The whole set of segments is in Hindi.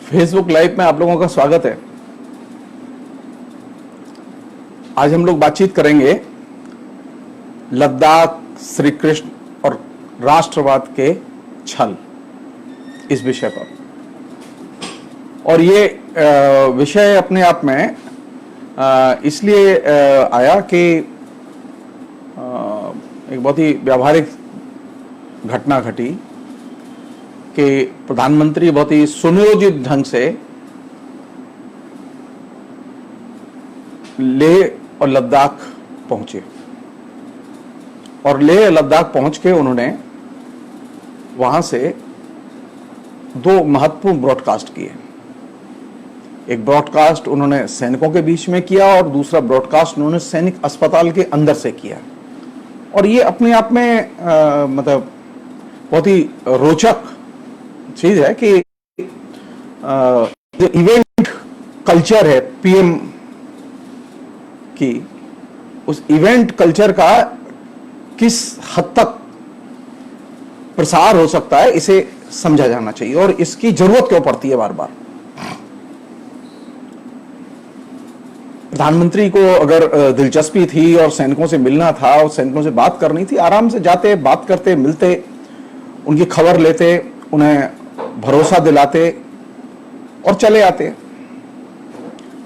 फेसबुक लाइव में आप लोगों का स्वागत है। आज हम लोग बातचीत करेंगे लद्दाख, श्री कृष्ण और राष्ट्रवाद के छल, इस विषय पर। और ये विषय अपने आप में इसलिए आया कि एक बहुत ही व्यावहारिक घटना घटी कि प्रधानमंत्री बहुत ही सुनियोजित ढंग से लेह और लद्दाख पहुंचे और लेह लद्दाख पहुंच के उन्होंने वहां से दो महत्वपूर्ण ब्रॉडकास्ट किए। एक ब्रॉडकास्ट उन्होंने सैनिकों के बीच में किया और दूसरा ब्रॉडकास्ट उन्होंने सैनिक अस्पताल के अंदर से किया। और ये अपने आप में मतलब बहुत ही रोचक चीज है कि जो इवेंट कल्चर है पीएम की, उस इवेंट कल्चर का किस हद तक प्रसार हो सकता है इसे समझा जाना चाहिए और इसकी जरूरत क्यों पड़ती है बार बार। प्रधानमंत्री को अगर दिलचस्पी थी और सैनिकों से मिलना था और सैनिकों से बात करनी थी, आराम से जाते, बात करते, मिलते, उनकी खबर लेते, उन्हें भरोसा दिलाते और चले आते।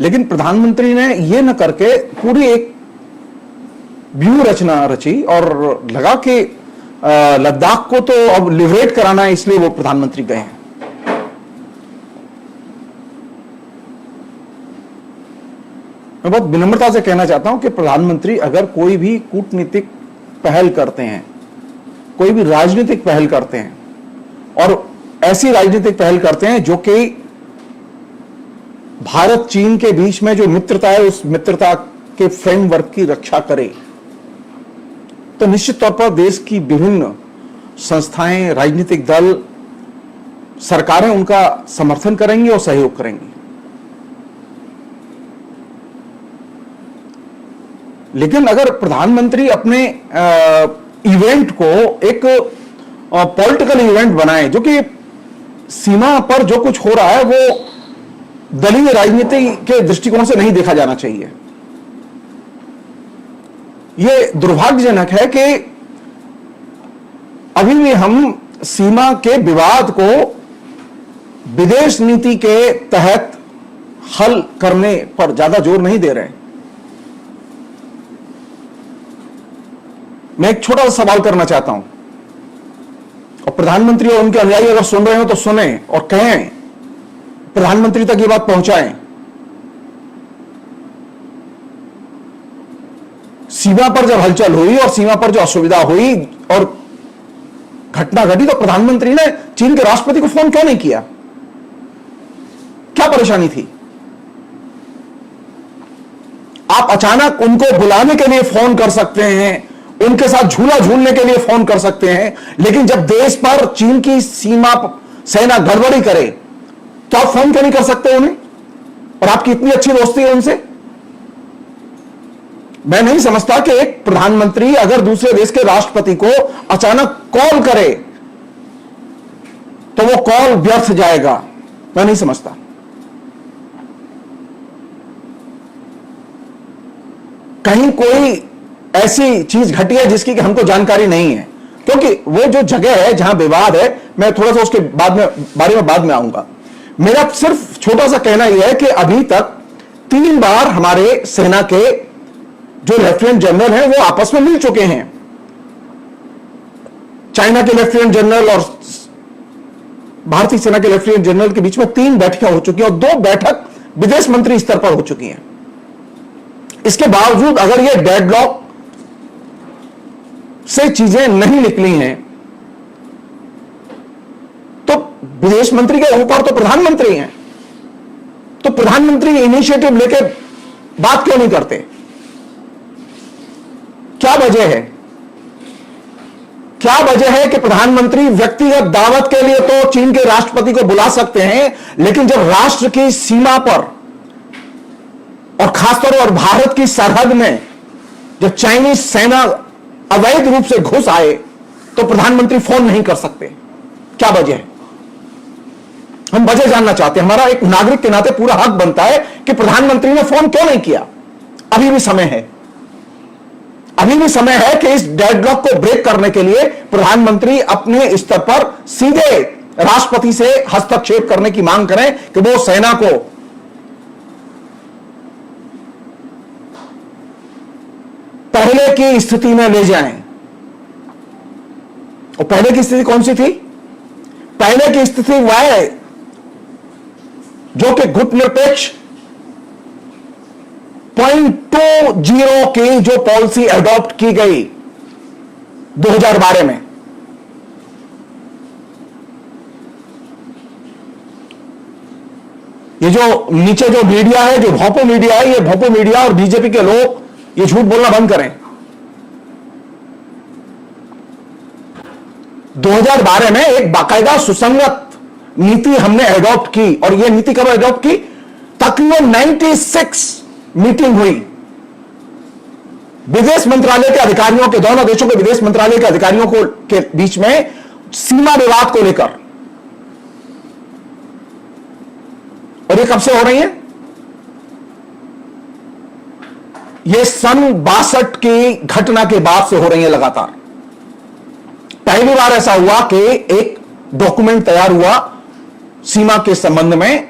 लेकिन प्रधानमंत्री ने यह न करके पूरी एक व्यूह रचना रची और लगा कि लद्दाख को तो अब लिबरेट कराना है, इसलिए वो प्रधानमंत्री गए हैं। मैं बहुत विनम्रता से कहना चाहता हूं कि प्रधानमंत्री अगर कोई भी कूटनीतिक पहल करते हैं, कोई भी राजनीतिक पहल करते हैं और ऐसी राजनीतिक पहल करते हैं जो कि भारत चीन के बीच में जो मित्रता है उस मित्रता के फ्रेमवर्क की रक्षा करे, तो निश्चित तौर पर देश की विभिन्न संस्थाएं, राजनीतिक दल, सरकारें उनका समर्थन करेंगी और सहयोग करेंगी। लेकिन अगर प्रधानमंत्री अपने इवेंट को एक पॉलिटिकल इवेंट बनाए, जो कि सीमा पर जो कुछ हो रहा है वो दलीय राजनीति के दृष्टिकोण से नहीं देखा जाना चाहिए। यह दुर्भाग्यजनक है कि अभी भी हम सीमा के विवाद को विदेश नीति के तहत हल करने पर ज्यादा जोर नहीं दे रहे हैं। मैं एक छोटा सा सवाल करना चाहता हूं और प्रधानमंत्री और उनके अनुयायी अगर सुन रहे हो तो सुने और कहें, प्रधानमंत्री तक ये बात पहुंचाएं। सीमा पर जब हलचल हुई और सीमा पर जो असुविधा हुई और घटना घटी तो प्रधानमंत्री ने चीन के राष्ट्रपति को फोन क्यों नहीं किया? क्या परेशानी थी? आप अचानक उनको बुलाने के लिए फोन कर सकते हैं, उनके साथ झूला झूलने के लिए फोन कर सकते हैं, लेकिन जब देश पर चीन की सीमा सेना गड़बड़ी करे तो आप फोन क्यों नहीं कर सकते उन्हें? और आपकी इतनी अच्छी दोस्ती है उनसे। मैं नहीं समझता कि एक प्रधानमंत्री अगर दूसरे देश के राष्ट्रपति को अचानक कॉल करे तो वो कॉल व्यर्थ जाएगा। मैं नहीं समझता। कहीं कोई ऐसी चीज घटी है जिसकी कि हमको जानकारी नहीं है, क्योंकि वो जो जगह है जहां विवाद है, मैं थोड़ा सा उसके बारे में बाद में आऊंगा। मेरा सिर्फ छोटा सा कहना यह है कि अभी तक 3 बार हमारे सेना के जो लेफ्टिनेंट जनरल हैं वो आपस में मिल चुके हैं। चाइना के लेफ्टिनेंट जनरल और भारतीय सेना के लेफ्टिनेंट जनरल के बीच में 3 बैठकें हो चुकी हैं और 2 बैठक विदेश मंत्री स्तर पर हो चुकी हैं। इसके बावजूद अगर ये डेडलॉक से चीजें नहीं निकली हैं तो विदेश मंत्री के ऊपर तो प्रधानमंत्री हैं, तो प्रधानमंत्री इनिशिएटिव लेके बात क्यों नहीं करते? क्या वजह है? क्या वजह है कि प्रधानमंत्री व्यक्तिगत दावत के लिए तो चीन के राष्ट्रपति को बुला सकते हैं, लेकिन जब राष्ट्र की सीमा पर और खासतौर पर भारत की सरहद में जब चाइनीज सेना अवैध रूप से घुस आए तो प्रधानमंत्री फोन नहीं कर सकते? क्या वजह है? हम वजह जानना चाहते हैं। हमारा एक नागरिक के नाते पूरा हक बनता है कि प्रधानमंत्री ने फोन क्यों नहीं किया। अभी भी समय है, अभी भी समय है कि इस डेडलॉक को ब्रेक करने के लिए प्रधानमंत्री अपने स्तर पर सीधे राष्ट्रपति से हस्तक्षेप करने की मांग करें कि वो सेना को पहले की स्थिति में ले जाएं। और पहले की स्थिति कौन सी थी? पहले की स्थिति वह है जो कि गुटनिरपेक्ष 0.20 की जो पॉलिसी अडॉप्ट की गई 2012 में, ये जो नीचे जो मीडिया है, जो भोपो मीडिया है, ये भोपो मीडिया और बीजेपी के लोग ये झूठ बोलना बंद करें। 2012 में एक बाकायदा सुसंगत नीति हमने एडॉप्ट की, और यह नीति कब एडॉप्ट की? तकरीबन 96 मीटिंग हुई विदेश मंत्रालय के अधिकारियों के, दोनों देशों के विदेश मंत्रालय के अधिकारियों को के बीच में सीमा विवाद को लेकर। और ये कब से हो रही है? ये सन 62 की घटना के बाद से हो रही है लगातार। पहली बार ऐसा हुआ कि एक डॉक्यूमेंट तैयार हुआ सीमा के संबंध में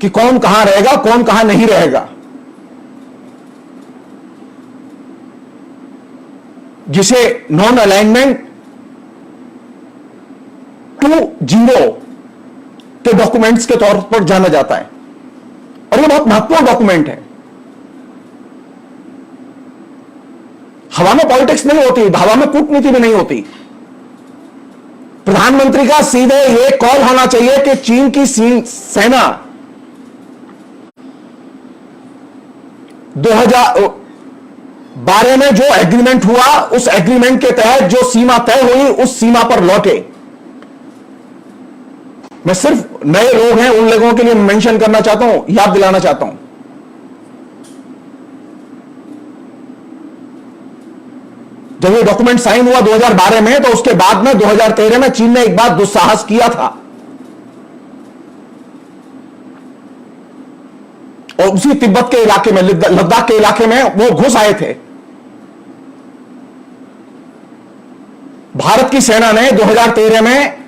कि कौन कहां रहेगा, कौन कहां नहीं रहेगा, जिसे नॉन अलाइनमेंट 2.0 के डॉक्यूमेंट्स के तौर पर जाना जाता है। और यह बहुत महत्वपूर्ण डॉक्यूमेंट है। हवा में पॉलिटिक्स नहीं होती, हवा में कूटनीति भी नहीं होती। प्रधानमंत्री का सीधे यह कॉल होना चाहिए कि चीन की सेना 2012 में जो एग्रीमेंट हुआ, उस एग्रीमेंट के तहत जो सीमा तय हुई, उस सीमा पर लौटे। मैं सिर्फ नए लोग हैं उन लोगों के लिए मेंशन करना चाहता हूं, याद दिलाना चाहता हूं। जब ये डॉक्यूमेंट साइन हुआ 2012 में, तो उसके बाद में 2013 में चीन ने एक बार दुस्साहस किया था, और उसी तिब्बत के इलाके में, लद्दाख के इलाके में वो घुस आए थे। भारत की सेना ने 2013 में,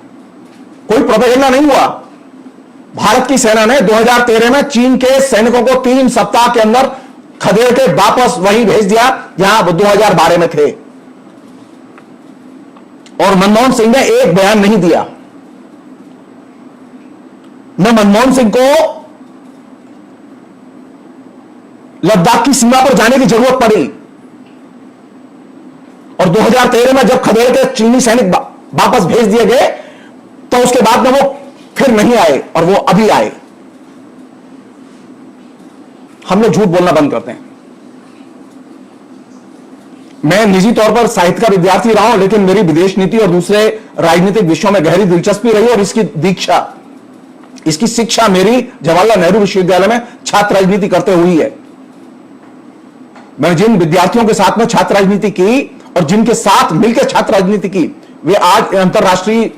कोई प्रोपेगेंडा नहीं हुआ, भारत की सेना ने 2013 में चीन के सैनिकों को 3 सप्ताह के अंदर खदेड़ के वापस वहीं भेज दिया जहां वो 2012 में थे। और मनमोहन सिंह ने एक बयान नहीं दिया। न मनमोहन सिंह को लद्दाख की सीमा पर जाने की जरूरत पड़ी, और 2013 में जब खदेड़ के चीनी सैनिक वापस भेज दिए गए, तो उसके बाद में वो फिर नहीं आए, और वो अभी आए। हम लोग झूठ बोलना बंद करते हैं। मैं निजी तौर पर साहित्य का विद्यार्थी रहा हूं, लेकिन मेरी विदेश नीति और दूसरे राजनीतिक विषयों में गहरी दिलचस्पी रही, और इसकी शिक्षा मेरी जवाहरलाल नेहरू विश्वविद्यालय में छात्र राजनीति करते हुई है। मैंने जिन विद्यार्थियों के साथ में छात्र राजनीति की और जिनके साथ मिलकर छात्र राजनीति की, वे आज अंतरराष्ट्रीय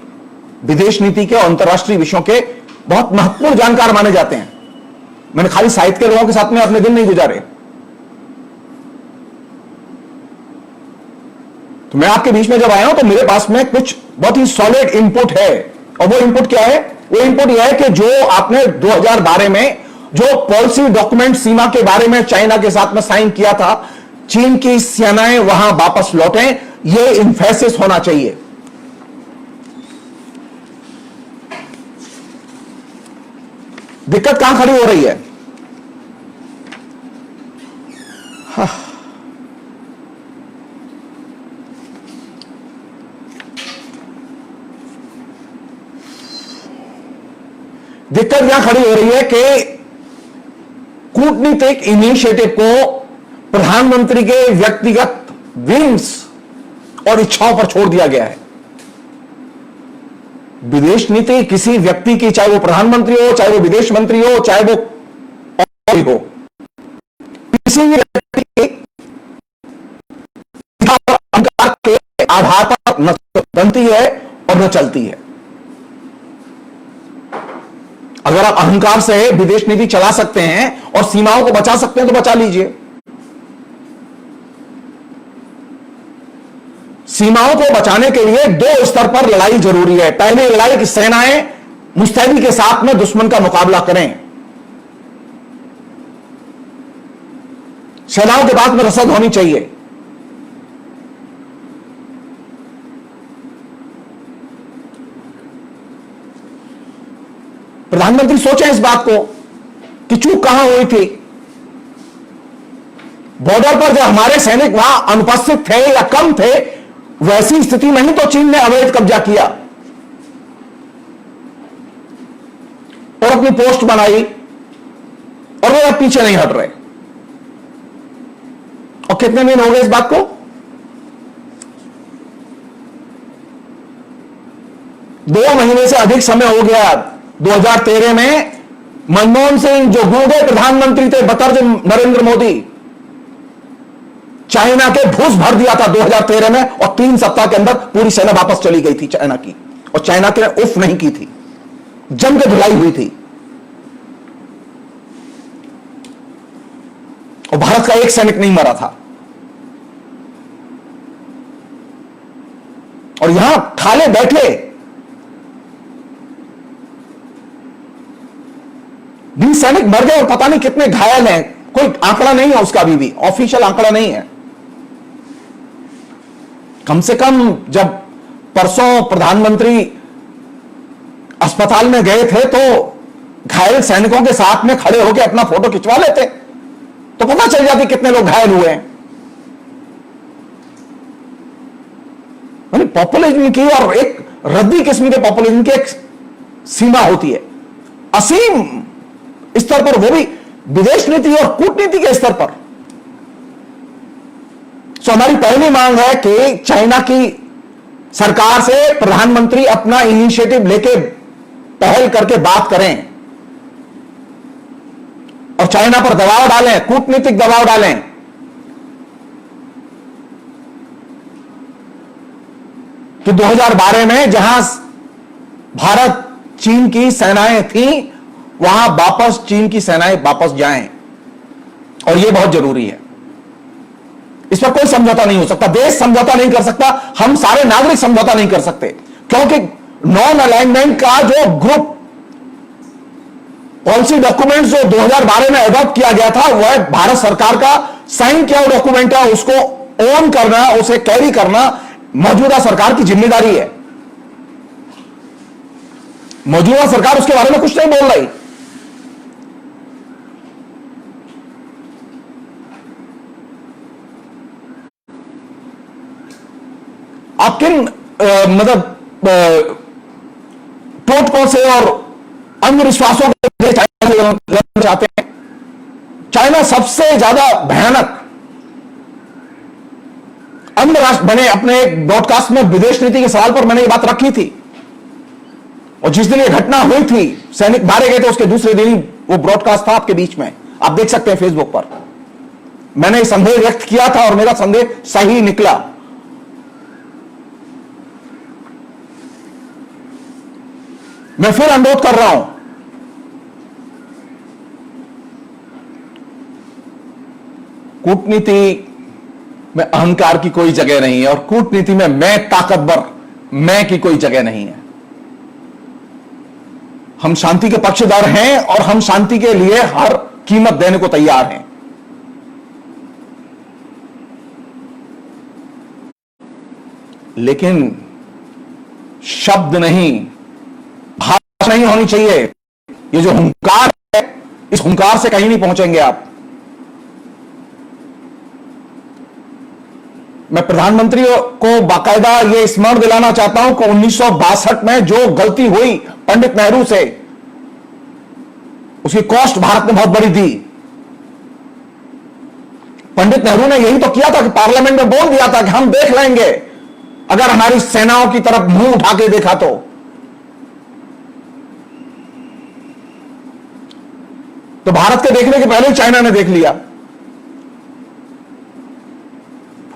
विदेश नीति के और अंतरराष्ट्रीय विषयों के बहुत महत्वपूर्ण जानकार माने जाते हैं। मैंने खाली साहित्य के लोगों के साथ में अपने दिन नहीं गुजारे। तो मैं आपके बीच में जब आया हूं, तो मेरे पास में कुछ बहुत ही सॉलिड इनपुट है। और वो इनपुट क्या है? वो इनपुट यह है कि जो आपने 2012 में जो पॉलिसी डॉक्यूमेंट सीमा के बारे में चाइना के साथ में साइन किया था, चीन की सेनाएं वहां वापस लौटें, यह इंफेसिस होना चाहिए। दिक्कत कहां खड़ी हो रही है? दिक्कत यहां खड़ी हो रही है कि कूटनीतिक इनिशिएटिव को प्रधानमंत्री के व्यक्तिगत विंग्स और इच्छाओं पर छोड़ दिया गया है। विदेश नीति किसी व्यक्ति की, चाहे वो प्रधानमंत्री हो, चाहे वो विदेश मंत्री हो, चाहे वो कोई हो, किसी भी व्यक्ति के अधिकार के आधार पर न बनती है और न चलती है। अगर आप अहंकार से विदेश नीति चला सकते हैं और सीमाओं को बचा सकते हैं तो बचा लीजिए। सीमाओं को बचाने के लिए दो स्तर पर लड़ाई जरूरी है। पहली लड़ाई की सेनाएं मुस्तैदी के साथ में दुश्मन का मुकाबला करें। सेनाओं के पास में रसद होनी चाहिए। प्रधानमंत्री सोचें इस बात को कि चूक कहां हुई थी। बॉर्डर पर जब हमारे सैनिक वहां अनुपस्थित थे या कम थे, वैसी स्थिति में ही तो चीन ने अवैध कब्जा किया और अपनी पोस्ट बनाई, और वे अब पीछे नहीं हट रहे। और कितने दिन हो गए इस बात को? 2 महीने से अधिक समय हो गया। 2013 में मनमोहन सिंह, जो गूंगे प्रधानमंत्री थे बतर्ज नरेंद्र मोदी, चाइना के घूस भर दिया था 2013 में, और 3 सप्ताह के अंदर पूरी सेना वापस चली गई थी चाइना की, और चाइना के उफ नहीं की थी, जम के धुलाई हुई थी। और भारत का एक सैनिक नहीं मरा था। और यहां ठाले बैठे 20 सैनिक मर गए और पता नहीं कितने घायल हैं। कोई आंकड़ा नहीं है उसका, अभी भी ऑफिशियल आंकड़ा नहीं है। कम से कम जब परसों प्रधानमंत्री अस्पताल में गए थे तो घायल सैनिकों के साथ में खड़े होकर अपना फोटो खिंचवा लेते तो पता चल जाती कितने लोग घायल हुए हैं। पॉपुलिज्म की और एक रद्दी किस्म के पॉपुलिज्म की एक सीमा होती है, असीम स्तर पर, वो भी विदेश नीति और कूटनीति के स्तर पर। सो हमारी पहली मांग है कि चाइना की सरकार से प्रधानमंत्री अपना इनिशिएटिव लेके पहल करके बात करें और चाइना पर दबाव डालें, कूटनीतिक दबाव डालें। कि 2012 में जहां भारत चीन की सेनाएं थीं, वहां वापस चीन की सेनाएं वापस जाएं, और यह बहुत जरूरी है। इस पर कोई समझौता नहीं हो सकता, देश समझौता नहीं कर सकता, हम सारे नागरिक समझौता नहीं कर सकते, क्योंकि नॉन अलाइनमेंट का जो ग्रुप पॉलिसी डॉक्यूमेंट जो 2012 में अडॉप्ट किया गया था, वह भारत सरकार का साइन किया हुआ डॉक्यूमेंट है। उसको ओन करना, उसे कैरी करना मौजूदा सरकार की जिम्मेदारी है। मौजूदा सरकार उसके बारे में कुछ नहीं बोल रही। आप किन टोटकों से और अंधविश्वासों के चाइना लड़ना चाहते हैं? चाइना सबसे ज्यादा भयानक अंध राष्ट्र बने। अपने एक ब्रॉडकास्ट में विदेश नीति के सवाल पर मैंने ये बात रखी थी, और जिस दिन ये घटना हुई थी, सैनिक मारे गए थे, उसके दूसरे दिन ही वो ब्रॉडकास्ट था आपके बीच में, आप देख सकते हैं फेसबुक पर। मैंने संदेह व्यक्त किया था और मेरा संदेह सही निकला। मैं फिर अनुरोध कर रहा हूं, कूटनीति में अहंकार की कोई जगह नहीं है, और कूटनीति में मैं ताकतवर, मैं की कोई जगह नहीं है। हम शांति के पक्षधर हैं और हम शांति के लिए हर कीमत देने को तैयार हैं। लेकिन शब्द नहीं, भाषा नहीं होनी चाहिए। ये जो हुंकार है, इस हुंकार से कहीं नहीं पहुंचेंगे आप। मैं प्रधानमंत्री को बाकायदा ये स्मरण दिलाना चाहता हूं कि 1962 में जो गलती हुई पंडित नेहरू से, उसकी कॉस्ट भारत ने बहुत बड़ी दी। पंडित नेहरू ने यही तो किया था कि पार्लियामेंट में बोल दिया था कि हम देख लेंगे अगर हमारी सेनाओं की तरफ मुंह उठा के देखा तो भारत के देखने के पहले ही चाइना ने देख लिया।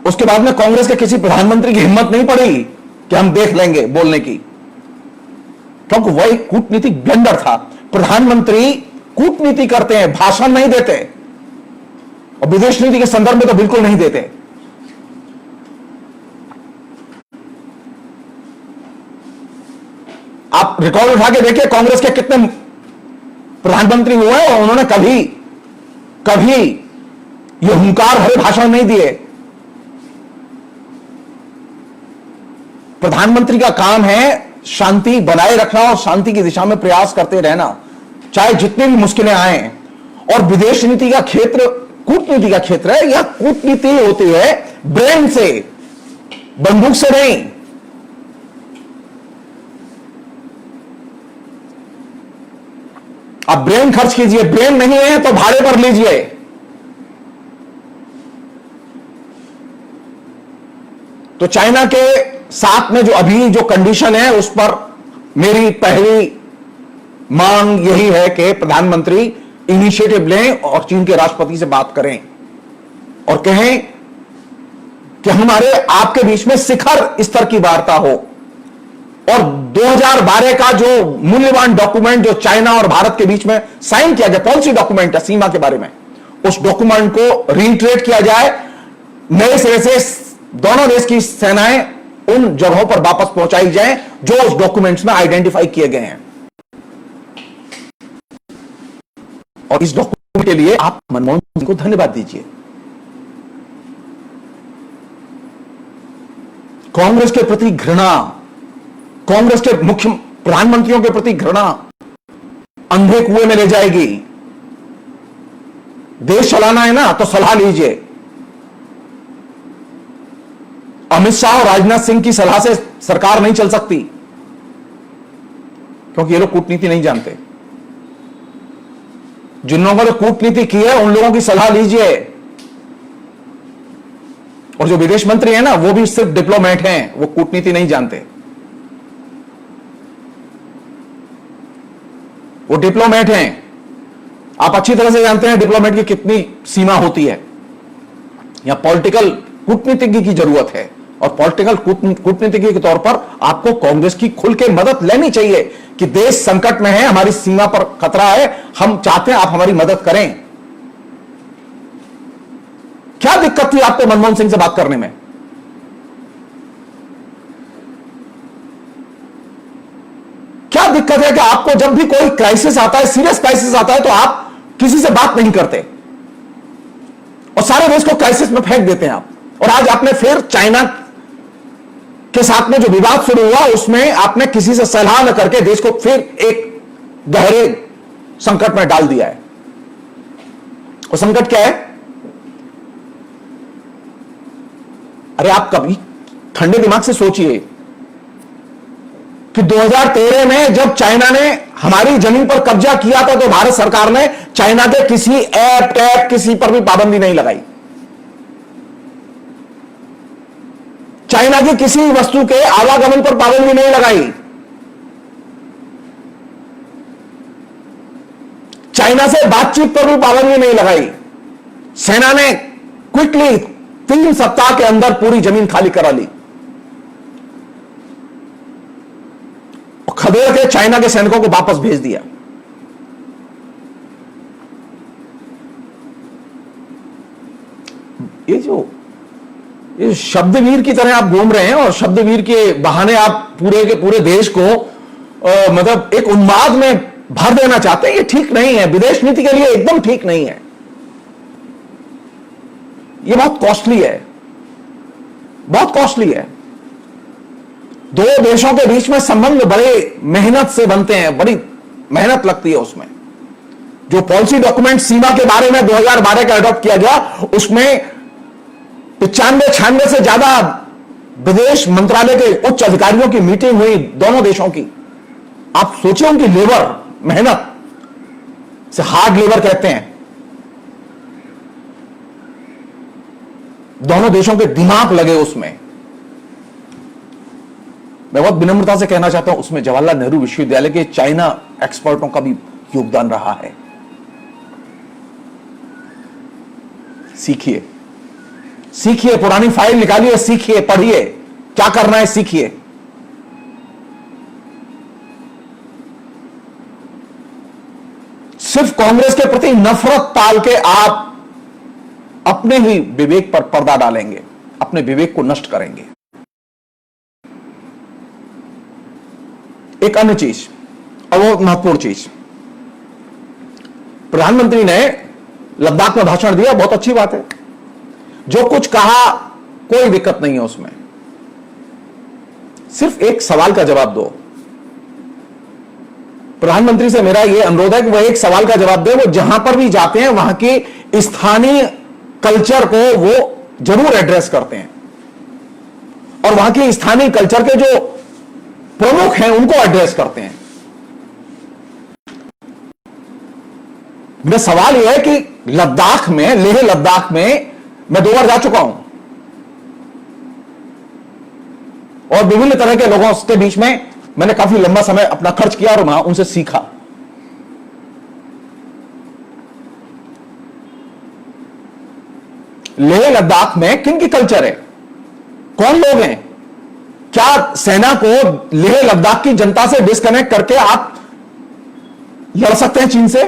उसके बाद में कांग्रेस के किसी प्रधानमंत्री की हिम्मत नहीं पड़ी कि हम देख लेंगे बोलने की, क्योंकि वह एक कूटनीतिक ब्लंडर था। प्रधानमंत्री कूटनीति करते हैं, भाषण नहीं देते, और विदेश नीति के संदर्भ में तो बिल्कुल नहीं देते। आप रिकॉर्ड उठा के देखिए, कांग्रेस के कितने प्रधानमंत्री हुए और उन्होंने कभी यह हुंकार भरे भाषण नहीं दिए। प्रधानमंत्री का काम है शांति बनाए रखना और शांति की दिशा में प्रयास करते रहना, चाहे जितनी भी मुश्किलें आए। और विदेश नीति का क्षेत्र कूटनीति का क्षेत्र है। यह कूटनीति होती है ब्रेन से, बंदूक से नहीं। आप ब्रेन खर्च कीजिए, ब्रेन नहीं है तो भाड़े पर लीजिए। तो चाइना के साथ में जो अभी जो कंडीशन है, उस पर मेरी पहली मांग यही है कि प्रधानमंत्री इनिशिएटिव लें और चीन के राष्ट्रपति से बात करें और कहें कि हमारे आपके बीच में शिखर स्तर की वार्ता हो। और 2012 का जो मूल्यवान डॉक्यूमेंट जो चाइना और भारत के बीच में साइन किया गया, पॉलिसी डॉक्यूमेंट है सीमा के बारे में, उस डॉक्यूमेंट को रीइटरेट किया जाए, नए सिरे से दोनों देश की सेनाएं उन जगहों पर वापस पहुंचाई जाएं जो उस डॉक्यूमेंट्स में आइडेंटिफाई किए गए हैं। और इस डॉक्यूमेंट के लिए आप मनमोहन सिंह को धन्यवाद दीजिए। कांग्रेस के प्रति घृणा, कांग्रेस के मुख्य प्रधानमंत्रियों के प्रति घृणा अंधे कुएं में ले जाएगी। देश चलाना है ना तो सलाह लीजिए। अमित शाह और राजनाथ सिंह की सलाह से सरकार नहीं चल सकती, क्योंकि ये लोग कूटनीति नहीं जानते। जिन लोगों ने कूटनीति की है उन लोगों की सलाह लीजिए। और जो विदेश मंत्री है ना, वो भी सिर्फ डिप्लोमेट हैं, वो कूटनीति नहीं जानते। वो डिप्लोमेट हैं। आप अच्छी तरह से जानते हैं डिप्लोमेट की कितनी सीमा होती है। यहां पॉलिटिकल कूटनीतिज्ञ की जरूरत है, और पॉलिटिकल कूटनीतिज्ञ के तौर पर आपको कांग्रेस की खुल के मदद लेनी चाहिए कि देश संकट में है, हमारी सीमा पर खतरा है, हम चाहते हैं आप हमारी मदद करें। क्या दिक्कत थी आपको मनमोहन सिंह से बात करने में? क्या दिक्कत है कि आपको जब भी कोई क्राइसिस आता है, सीरियस क्राइसिस आता है, तो आप किसी से बात नहीं करते और सारे देश को क्राइसिस में फेंक देते हैं आप। और आज आपने फिर चाइना के साथ में जो विवाद शुरू हुआ, उसमें आपने किसी से सलाह न करके देश को फिर एक गहरे संकट में डाल दिया है। और संकट क्या है? अरे आप कभी ठंडे दिमाग से सोचिए कि 2013 में जब चाइना ने हमारी जमीन पर कब्जा किया था, तो भारत सरकार ने चाइना के किसी ऐप टैप किसी पर भी पाबंदी नहीं लगाई। चाइना की किसी वस्तु के आवागमन पर पाबंदी नहीं लगाई। चाइना से बातचीत पर भी पाबंदी नहीं लगाई। सेना ने क्विकली 3 सप्ताह के अंदर पूरी जमीन खाली करा ली, खदेड़ के चाइना के सैनिकों को वापस भेज दिया। ये शब्दवीर की तरह आप घूम रहे हैं और शब्दवीर के बहाने आप पूरे के पूरे देश को मतलब एक उन्माद में भर देना चाहते हैं। ये ठीक नहीं है, विदेश नीति के लिए एकदम ठीक नहीं है। ये बहुत कॉस्टली है, बहुत कॉस्टली है। दो देशों के बीच में संबंध बड़े मेहनत से बनते हैं, बड़ी मेहनत लगती है उसमें। जो पॉलिसी डॉक्यूमेंट सीमा के बारे में 2012 का अडॉप्ट किया गया, उसमें 95-96 से ज्यादा विदेश मंत्रालय के उच्च अधिकारियों की मीटिंग हुई दोनों देशों की। आप सोचिए उनकी लेबर, मेहनत से हार्ड लेबर कहते हैं। दोनों देशों के दिमाग लगे उसमें। मैं बहुत विनम्रता से कहना चाहता हूं, उसमें जवाहरलाल नेहरू विश्वविद्यालय के चाइना एक्सपर्टों का भी योगदान रहा है। सीखिए, सीखिए, पुरानी फाइल निकालिए, सीखिए, पढ़िए, क्या करना है सीखिए। सिर्फ कांग्रेस के प्रति नफरत पाल के आप अपने ही विवेक पर पर्दा डालेंगे, अपने विवेक को नष्ट करेंगे। एक अन्य चीज, और वो महत्वपूर्ण चीज, प्रधानमंत्री ने लद्दाख में भाषण दिया, बहुत अच्छी बात है। जो कुछ कहा कोई दिक्कत नहीं है उसमें, सिर्फ एक सवाल का जवाब दो। प्रधानमंत्री से मेरा यह अनुरोध है कि वह एक सवाल का जवाब दे। वो जहां पर भी जाते हैं वहां के स्थानीय कल्चर को वो जरूर एड्रेस करते हैं, और वहां के स्थानीय कल्चर के जो प्रमुख हैं उनको एड्रेस करते हैं। मेरा सवाल यह है कि लद्दाख में, लेह लद्दाख में मैं 2 बार जा चुका हूं, और विभिन्न तरह के लोगों के बीच में मैंने काफी लंबा समय अपना खर्च किया और वहां उनसे सीखा। लेह लद्दाख में किन की कल्चर है, कौन लोग हैं? क्या सेना को लेह लद्दाख की जनता से डिस्कनेक्ट करके आप लड़ सकते हैं चीन से?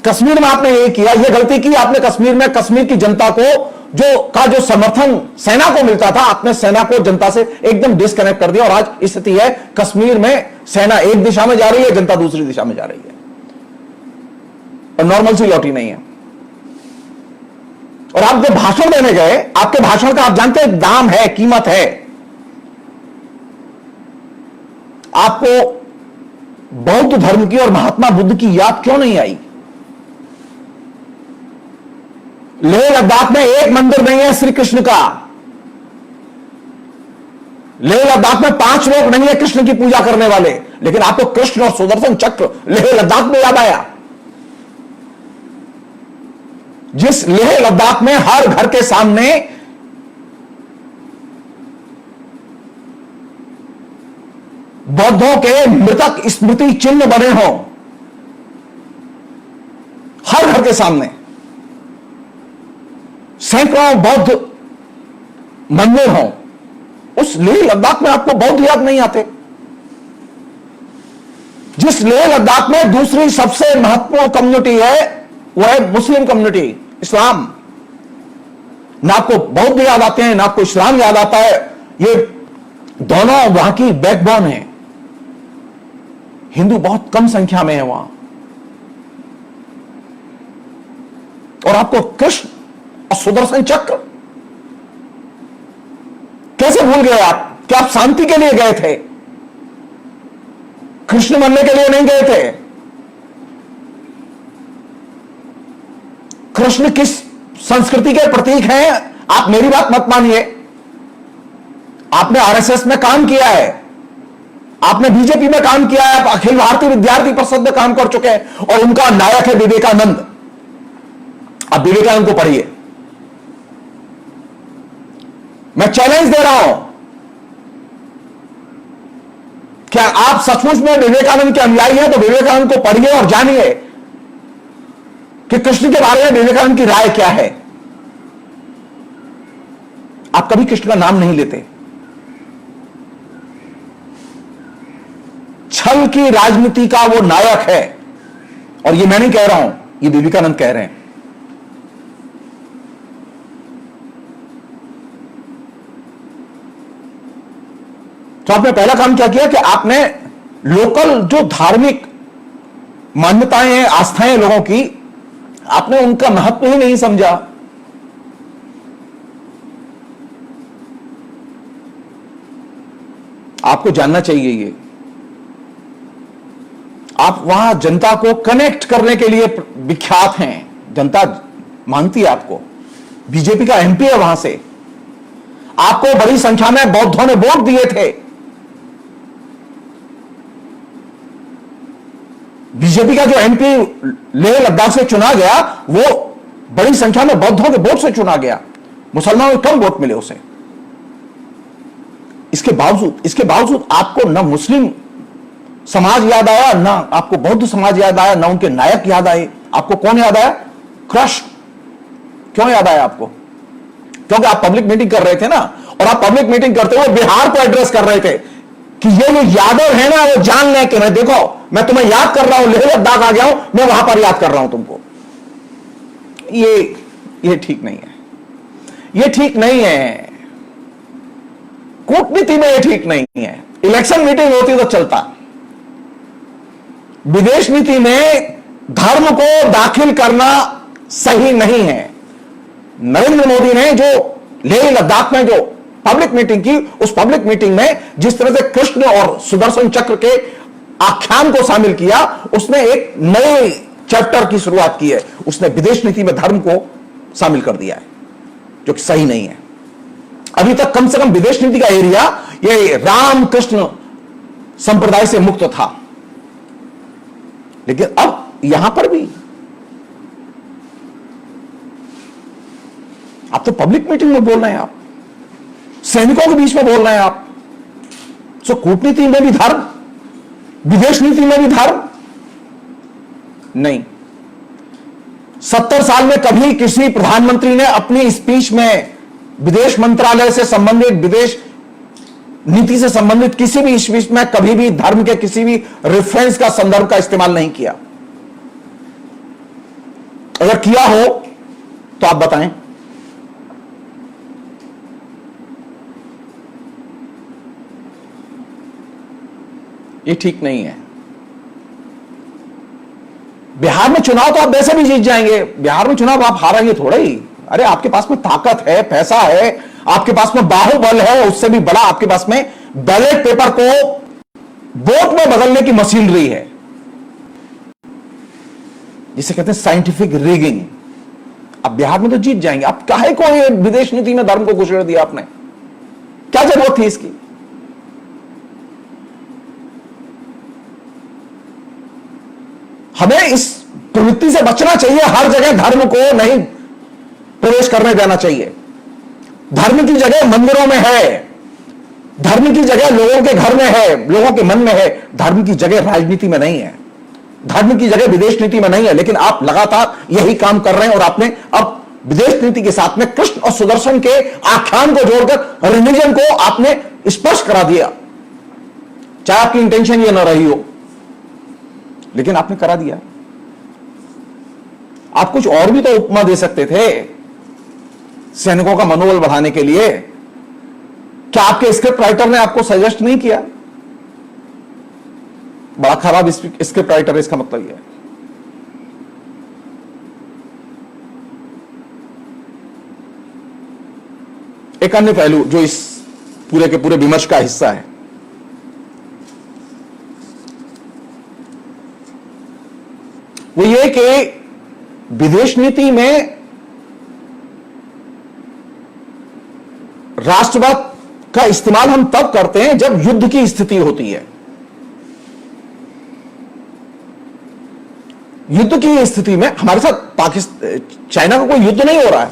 कश्मीर में आपने ये किया, ये गलती की आपने कश्मीर में। कश्मीर की जनता को जो समर्थन सेना को मिलता था, आपने सेना को जनता से एकदम डिस्कनेक्ट कर दिया, और आज स्थिति है कश्मीर में सेना एक दिशा में जा रही है, जनता दूसरी दिशा में जा रही है, और नॉर्मल सी लौटी नहीं है। और आप जब भाषण देने गए, आपके भाषण का आप जानते हैं दाम है, कीमत है। आपको बौद्ध धर्म की और महात्मा बुद्ध की याद क्यों नहीं आई? लेह लद्दाख में एक मंदिर नहीं है श्री कृष्ण का। लेह लद्दाख में 5 लोग नहीं है कृष्ण की पूजा करने वाले, लेकिन आपको कृष्ण और सुदर्शन चक्र लेह लद्दाख में याद आया। जिस लेह लद्दाख में हर घर के सामने बौद्धों के मृतक स्मृति चिन्ह बने हों, हर घर के सामने सैकड़ों बौद्ध मंदिर हों, उस लेह लद्दाख में आपको बौद्ध याद नहीं आते? जिस लेह लद्दाख में दूसरी सबसे महत्वपूर्ण कम्युनिटी है वो है मुस्लिम कम्युनिटी, इस्लाम। ना आपको बौद्ध याद आते हैं, ना आपको इस्लाम याद आता है। ये दोनों वहां की बैकबोन है। हिंदू बहुत कम संख्या में है वहां, और आपको कृष्ण और सुदर्शन चक्र कैसे भूल गए आप? क्या आप शांति के लिए गए थे? कृष्ण बनने के लिए नहीं गए थे। कृष्ण किस संस्कृति के प्रतीक हैं? आप मेरी बात मत मानिए। आपने आरएसएस में काम किया है, आपने बीजेपी में काम किया है, आप अखिल भारतीय विद्यार्थी परिषद में काम कर चुके हैं, और उनका नायक है विवेकानंद। आप विवेकानंद को पढ़िए। मैं चैलेंज दे रहा हूं, क्या आप सचमुच में विवेकानंद के अनुयायी हैं तो विवेकानंद को पढ़िए और जानिए कि कृष्ण के बारे में विवेकानंद की राय क्या है। आप कभी कृष्ण का नाम नहीं लेते। छल की राजनीति का वो नायक है, और ये मैं नहीं कह रहा हूं, ये विवेकानंद कह रहे हैं। तो आपने पहला काम क्या किया कि आपने लोकल जो धार्मिक मान्यताएं हैं, आस्थाएं हैं लोगों की, आपने उनका महत्व ही नहीं समझा। आपको जानना चाहिए ये। आप वहां जनता को कनेक्ट करने के लिए विख्यात हैं, जनता मानती है आपको। बीजेपी का एमपी है वहां से, आपको बड़ी संख्या में बौद्धों ने वोट दिए थे। बीजेपी का जो एमपी लेह लद्दाख से चुना गया वो बड़ी संख्या में बौद्धों के वोट से चुना गया, मुसलमानों को कम वोट मिले उसे। इसके बावजूद आपको न मुस्लिम समाज याद आया, ना आपको बौद्ध समाज याद आया, ना उनके नायक याद आए। आपको कौन याद आया? कृष्ण। क्यों याद आया आपको? क्योंकि आप पब्लिक मीटिंग कर रहे थे ना, और आप पब्लिक मीटिंग करते हुए बिहार को एड्रेस कर रहे थे। कि ये जो यादव है ना, वो जान लें कि मैं देखो, मैं तुम्हें याद कर रहा हूं, लेह लद्दाख आ गया हूं, मैं वहां पर याद कर रहा हूं तुमको। ये ठीक नहीं है, ये ठीक नहीं है। कूटनीति में ये ठीक नहीं है। इलेक्शन मीटिंग होती तो चलता, विदेश नीति में धर्म को दाखिल करना सही नहीं है। नरेंद्र मोदी ने जो लेह लद्दाख में जो पब्लिक मीटिंग की, उस पब्लिक मीटिंग में जिस तरह से कृष्ण और सुदर्शन चक्र के आख्यान को शामिल किया, उसने एक नए चैप्टर की शुरुआत की है। उसने विदेश नीति में धर्म को शामिल कर दिया है, जो कि सही नहीं है। अभी तक कम से कम विदेश नीति का एरिया ये राम कृष्ण संप्रदाय से मुक्त था, लेकिन अब यहां पर भी आप तो पब्लिक मीटिंग में बोल रहे हैं, आप सैनिकों के बीच में बोल रहे हैं आप। सो कूटनीति में भी धर्म, विदेश नीति में भी धर्म नहीं। 70 साल में कभी किसी प्रधानमंत्री ने अपनी स्पीच में विदेश मंत्रालय से संबंधित, विदेश नीति से संबंधित किसी भी स्पीच में कभी भी धर्म के किसी भी रेफरेंस का, संदर्भ का इस्तेमाल नहीं किया। अगर किया हो तो आप बताएं। ये ठीक नहीं है। बिहार में चुनाव तो आप वैसे भी जीत जाएंगे, बिहार में चुनाव आप हारेंगे थोड़ा ही। अरे आपके पास में ताकत है, पैसा है, आपके पास में बाहुबल है, उससे भी बड़ा आपके पास में बैलेट पेपर को वोट में बदलने की मशीनरी है, जिसे कहते हैं साइंटिफिक रिगिंग। अब बिहार में तो जीत जाएंगे। आप काहे को ये विदेश नीति में धर्म को घुसेड़ दिया आपने? क्या जरूरत थी इसकी? हमें इस प्रवृत्ति से बचना चाहिए। हर जगह धर्म को नहीं प्रवेश करने देना चाहिए। धर्म की जगह मंदिरों में है, धर्म की जगह लोगों के घर में है, लोगों के मन में है। धर्म की जगह राजनीति में नहीं है, धर्म की जगह विदेश नीति में नहीं है। लेकिन आप लगातार यही काम कर रहे हैं, और आपने अब विदेश नीति के साथ में कृष्ण और सुदर्शन के आख्यान को जोड़कर रिलीजन को आपने स्पर्श करा दिया। चाहे आपकी इंटेंशन ये न रही हो, लेकिन आपने करा दिया। आप कुछ और भी तो उपमा दे सकते थे सैनिकों का मनोबल बढ़ाने के लिए। क्या आपके स्क्रिप्ट राइटर ने आपको सजेस्ट नहीं किया? बड़ा खराब स्क्रिप्ट राइटर है, इसका मतलब यह है। एक अन्य पहलू जो इस पूरे के पूरे विमर्श का हिस्सा है, वो ये कि विदेश नीति में राष्ट्रवाद का इस्तेमाल हम तब करते हैं जब युद्ध की स्थिति होती है। युद्ध की स्थिति में हमारे साथ पाकिस्तान, चाइना का कोई युद्ध नहीं हो रहा है।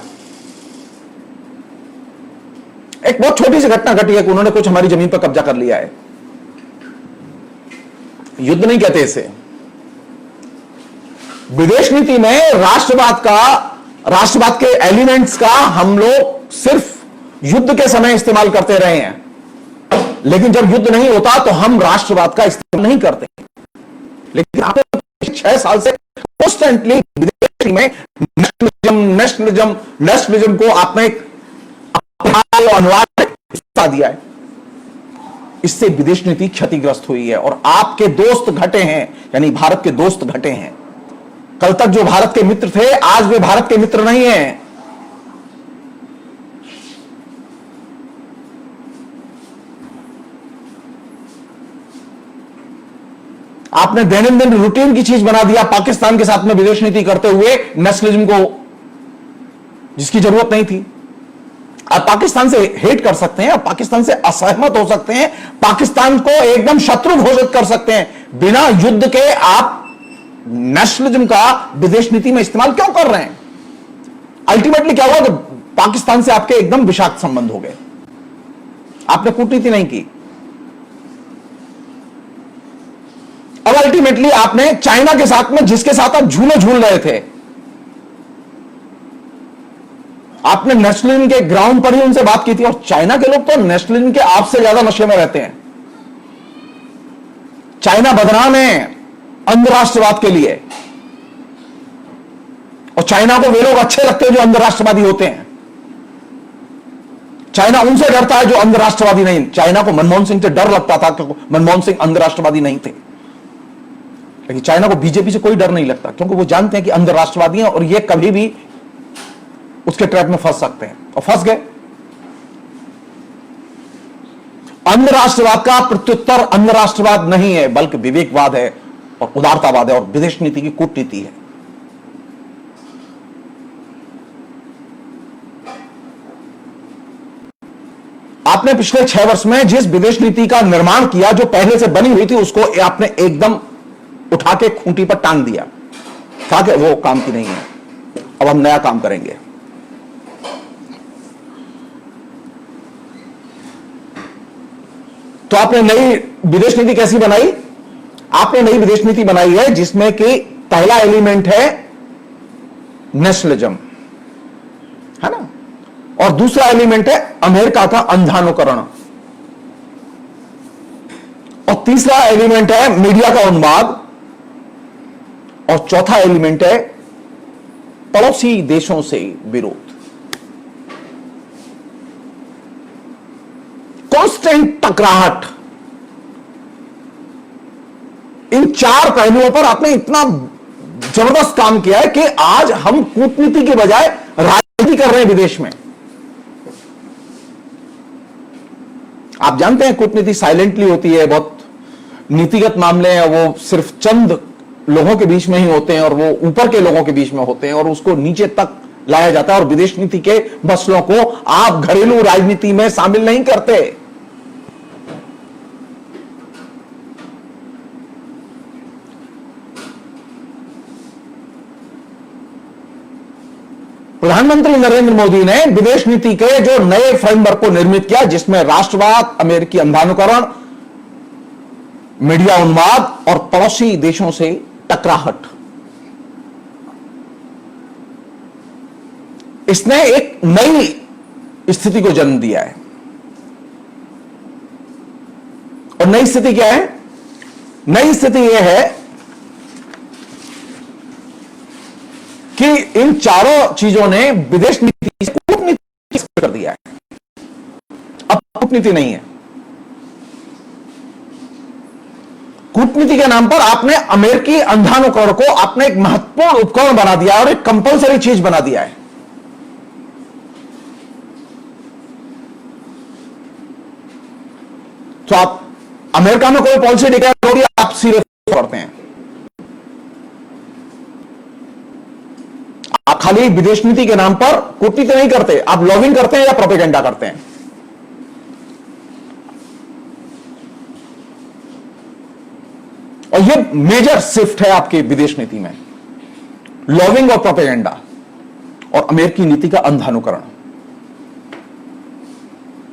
एक बहुत छोटी सी घटना घटी है कि उन्होंने कुछ हमारी जमीन पर कब्जा कर लिया है। युद्ध नहीं कहते इसे। विदेश नीति में राष्ट्रवाद के एलिमेंट्स का हम लोग सिर्फ युद्ध के समय इस्तेमाल करते रहे हैं, लेकिन जब युद्ध नहीं होता तो हम राष्ट्रवाद का इस्तेमाल नहीं करते। लेकिन आपने 6 साल से कॉन्स्टेंटली विदेश में नेशनलिज्म को आपने अनिवार्य दिया है। इससे विदेश नीति क्षतिग्रस्त हुई है और आपके दोस्त घटे हैं, यानी भारत के दोस्त घटे हैं। कल तक जो भारत के मित्र थे, आज वे भारत के मित्र नहीं हैं। आपने दैनंदिन रूटीन की चीज बना दिया पाकिस्तान के साथ में विदेश नीति करते हुए नेशनलिज्म को, जिसकी जरूरत नहीं थी। आप पाकिस्तान से हेट कर सकते हैं, आप पाकिस्तान से असहमत हो सकते हैं, पाकिस्तान को एकदम शत्रु घोषित कर सकते हैं, बिना युद्ध के आप नेशनलिज्म का विदेश नीति में इस्तेमाल क्यों कर रहे हैं? अल्टीमेटली क्या हुआ कि पाकिस्तान से आपके एकदम विषाक्त संबंध हो गए। आपने कूटनीति नहीं की। अब अल्टीमेटली आपने चाइना के साथ में, जिसके साथ आप झूले झूल रहे थे, आपने नेशनलिज्म के ग्राउंड पर ही उनसे बात की थी। और चाइना के लोग तो नेशनलिज्म के आपसे ज्यादा नशे में रहते हैं। चाइना बदनाम है अंधराष्ट्रवाद के लिए, और चाइना को वे लोग अच्छे लगते हैं जो अंधराष्ट्रवादी होते हैं। चाइना उनसे डरता है जो अंधराष्ट्रवादी नहीं। चाइना को मनमोहन सिंह से डर लगता था क्योंकि मनमोहन सिंह अंधराष्ट्रवादी नहीं थे, लेकिन चाइना को बीजेपी से कोई डर नहीं लगता क्योंकि वो जानते हैं कि अंधराष्ट्रवादी हैं और ये कभी भी उसके ट्रैप में फंस सकते हैं, और फंस गए। अंधराष्ट्रवाद का प्रत्युत्तर अंधराष्ट्रवाद नहीं है बल्कि विवेकवाद है और उदारतावाद है और विदेश नीति की कूटनीति है। आपने पिछले 6 वर्ष में जिस विदेश नीति का निर्माण किया, जो पहले से बनी हुई थी, उसको आपने एकदम उठा के खूंटी पर टांग दिया, कहा कि वो काम की नहीं है, अब हम नया काम करेंगे। तो आपने नई विदेश नीति कैसी बनाई? आपने नई विदेश नीति बनाई है जिसमें कि पहला एलिमेंट है नेशनलिज्म, है ना, और दूसरा एलिमेंट है अमेरिका का अंधानुकरण, और तीसरा एलिमेंट है मीडिया का उन्माद, और चौथा एलिमेंट है पड़ोसी देशों से विरोध। कांस्टेंट टकराहट। इन 4 पहलुओं पर आपने इतना जबरदस्त काम किया है कि आज हम कूटनीति के बजाय राजनीति कर रहे हैं विदेश में। आप जानते हैं कूटनीति साइलेंटली होती है, बहुत नीतिगत मामले हैं, वो सिर्फ चंद लोगों के बीच में ही होते हैं और वो ऊपर के लोगों के बीच में होते हैं और उसको नीचे तक लाया जाता है, और विदेश नीति के मसलों को आप घरेलू राजनीति में शामिल नहीं करते। प्रधानमंत्री नरेंद्र मोदी ने विदेश नीति के जो नए फ्रेमवर्क को निर्मित किया, जिसमें राष्ट्रवाद, अमेरिकी अंधानुकरण, मीडिया उन्माद और पड़ोसी देशों से टकराहट, इसने एक नई स्थिति को जन्म दिया है। और नई स्थिति क्या है? नई स्थिति यह है कि इन चारों चीजों ने विदेश नीति से कूटनीति कर दिया है। अब कूटनीति नहीं है। कूटनीति के नाम पर आपने अमेरिकी अंधानुकरण को आपने एक महत्वपूर्ण उपकरण बना दिया और एक कंपलसरी चीज बना दिया है। तो आप अमेरिका में कोई पॉलिसी डिक्लेयर हो रही है, आप सीरियस करते हैं। आप खाली विदेश नीति के नाम पर कूटनीति नहीं करते, आप लॉबिंग करते हैं या प्रोपेगेंडा करते हैं। और यह मेजर शिफ्ट है आपकी विदेश नीति में, लॉबिंग और प्रोपेगेंडा और अमेरिकी नीति का अंधानुकरण।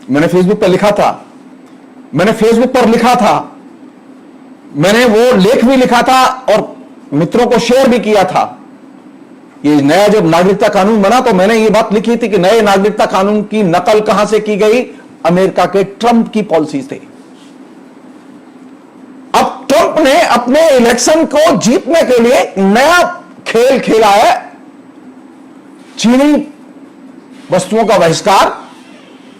मैंने फेसबुक पर लिखा था, मैंने वो लेख भी लिखा था और मित्रों को शेयर भी किया था। ये नया जब नागरिकता कानून बना तो मैंने ये बात लिखी थी कि नए नागरिकता कानून की नकल कहां से की गई? अमेरिका के ट्रंप की पॉलिसी थे। अब ट्रंप ने अपने इलेक्शन को जीतने के लिए नया खेल खेला है, चीनी वस्तुओं का बहिष्कार,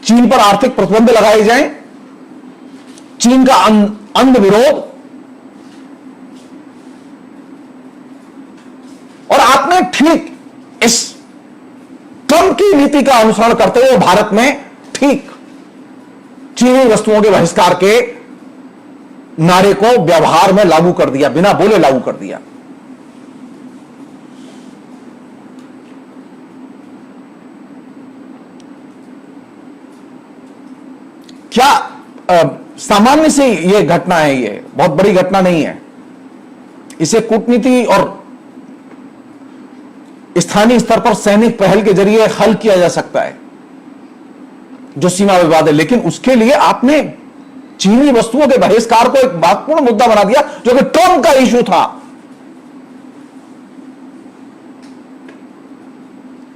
चीन पर आर्थिक प्रतिबंध लगाए जाएं, चीन का अंध विरोध, और आपने ठीक इस ट्रंप की नीति का अनुसरण करते हुए भारत में ठीक चीनी वस्तुओं के बहिष्कार के नारे को व्यवहार में लागू कर दिया, बिना बोले लागू कर दिया। क्या सामान्य सी यह घटना है? ये बहुत बड़ी घटना नहीं है। इसे कूटनीति और स्थानीय स्तर पर सैनिक पहल के जरिए हल किया जा सकता है जो सीमा विवाद है, लेकिन उसके लिए आपने चीनी वस्तुओं के बहिष्कार को एक महत्वपूर्ण मुद्दा बना दिया जो कि ट्रंप का इशू था।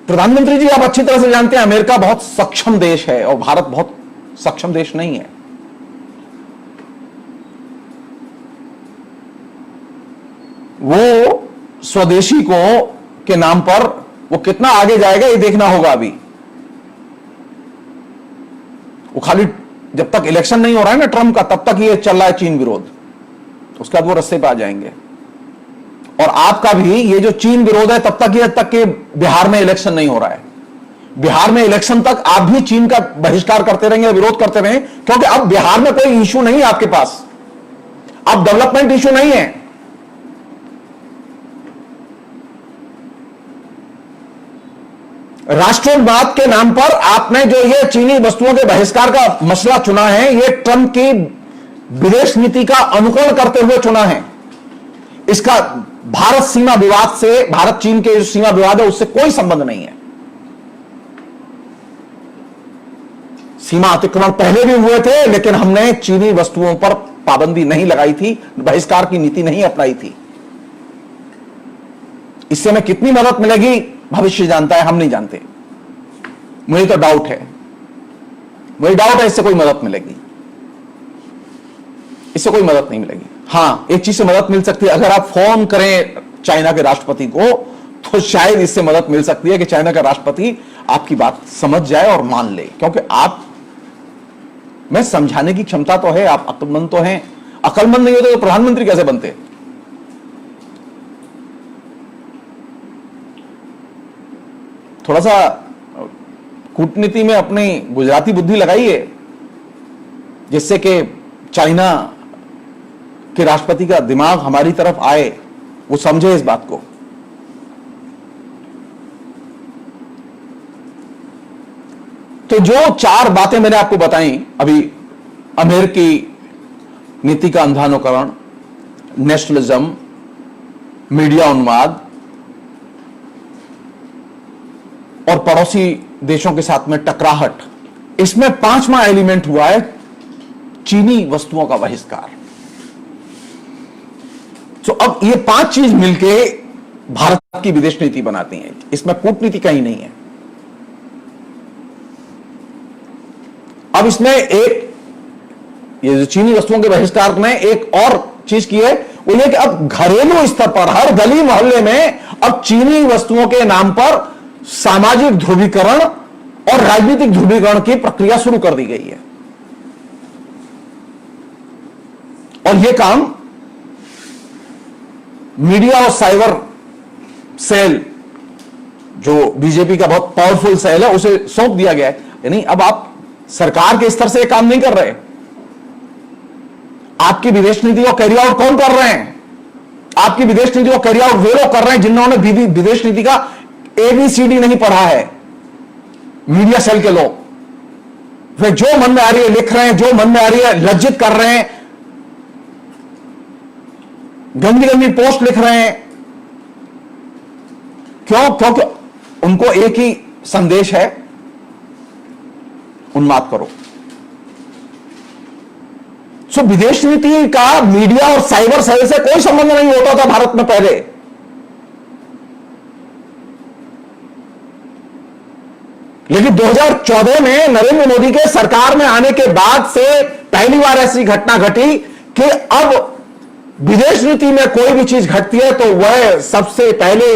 प्रधानमंत्री जी, आप अच्छी तरह से जानते हैं अमेरिका बहुत सक्षम देश है और भारत बहुत सक्षम देश नहीं है। वो स्वदेशी को के नाम पर वो कितना आगे जाएगा ये देखना होगा। अभी वो खाली जब तक इलेक्शन नहीं हो रहा है ना ट्रंप का, तब तक ये चल रहा है चीन विरोध, उसके बाद वो रास्ते पे आ जाएंगे। और आपका भी ये जो चीन विरोध है तब तक कि बिहार में इलेक्शन नहीं हो रहा है। बिहार में इलेक्शन तक आप भी चीन का बहिष्कार करते रहेंगे, विरोध करते रहेंगे, क्योंकि अब बिहार में कोई इशू नहीं है आपके पास, अब डेवलपमेंट इशू नहीं है। राष्ट्रवाद के नाम पर आपने जो ये चीनी वस्तुओं के बहिष्कार का मसला चुना है, ये ट्रंप की विदेश नीति का अनुकरण करते हुए चुना है। इसका भारत सीमा विवाद से, भारत चीन के जो सीमा विवाद है उससे कोई संबंध नहीं है। सीमा अतिक्रमण पहले भी हुए थे, लेकिन हमने चीनी वस्तुओं पर पाबंदी नहीं लगाई थी, बहिष्कार की नीति नहीं अपनाई थी। इससे हमें कितनी मदद मिलेगी भविष्य जानता है, हम नहीं जानते। मुझे तो डाउट है, मुझे डाउट है इससे कोई मदद मिलेगी, इससे कोई मदद नहीं मिलेगी। हां, एक चीज से मदद मिल सकती है, अगर आप फोन करें चाइना के राष्ट्रपति को तो शायद इससे मदद मिल सकती है कि चाइना का राष्ट्रपति आपकी बात समझ जाए और मान ले, क्योंकि आप में समझाने की क्षमता तो है, आप अक्लमंद तो हैं। अक्लमंद नहीं होते तो प्रधानमंत्री कैसे बनते? थोड़ा सा कूटनीति में अपनी गुजराती बुद्धि लगाइए, जिससे कि चाइना के राष्ट्रपति का दिमाग हमारी तरफ आए, वो समझे इस बात को। तो जो चार बातें मैंने आपको बताई अभी, अमेरिकी नीति का अंधानुकरण, नेशनलिज्म, मीडिया उन्माद और पड़ोसी देशों के साथ में टकराहट, इसमें पांचवा एलिमेंट हुआ है चीनी वस्तुओं का बहिष्कार। तो अब ये पांच चीज मिलके भारत की विदेश नीति बनाती हैं, इसमें कूटनीति कहीं नहीं है। अब इसमें एक ये जो चीनी वस्तुओं के बहिष्कार में एक और चीज की है, वो ये कि अब घरेलू स्तर पर हर गली मोहल्ले में अब चीनी वस्तुओं के नाम पर सामाजिक ध्रुवीकरण और राजनीतिक ध्रुवीकरण की प्रक्रिया शुरू कर दी गई है। और यह काम मीडिया और साइबर सेल, जो बीजेपी का बहुत पावरफुल सेल है, उसे सौंप दिया गया है। यानी अब आप सरकार के स्तर से यह काम नहीं कर रहे, आपकी विदेश नीति को कैरी आउट कौन कर रहे हैं? आपकी विदेश नीति को कैरी आउट वे लोग कर रहे हैं जिन्होंने विदेश नीति का ABCD नहीं पढ़ा है, मीडिया सेल के लोग। वे जो मन में आ रही है लिख रहे हैं, जो मन में आ रही है लज्जित कर रहे हैं, गंदी गंदी पोस्ट लिख रहे हैं। क्यों? क्योंकि उनको एक ही संदेश है, उन्माद करो। सो विदेश नीति का मीडिया और साइबर सेल से कोई संबंध नहीं होता था भारत में पहले। लेकिन 2014 में नरेंद्र मोदी के सरकार में आने के बाद से पहली बार ऐसी घटना घटी कि अब विदेश नीति में कोई भी चीज घटती है तो वह सबसे पहले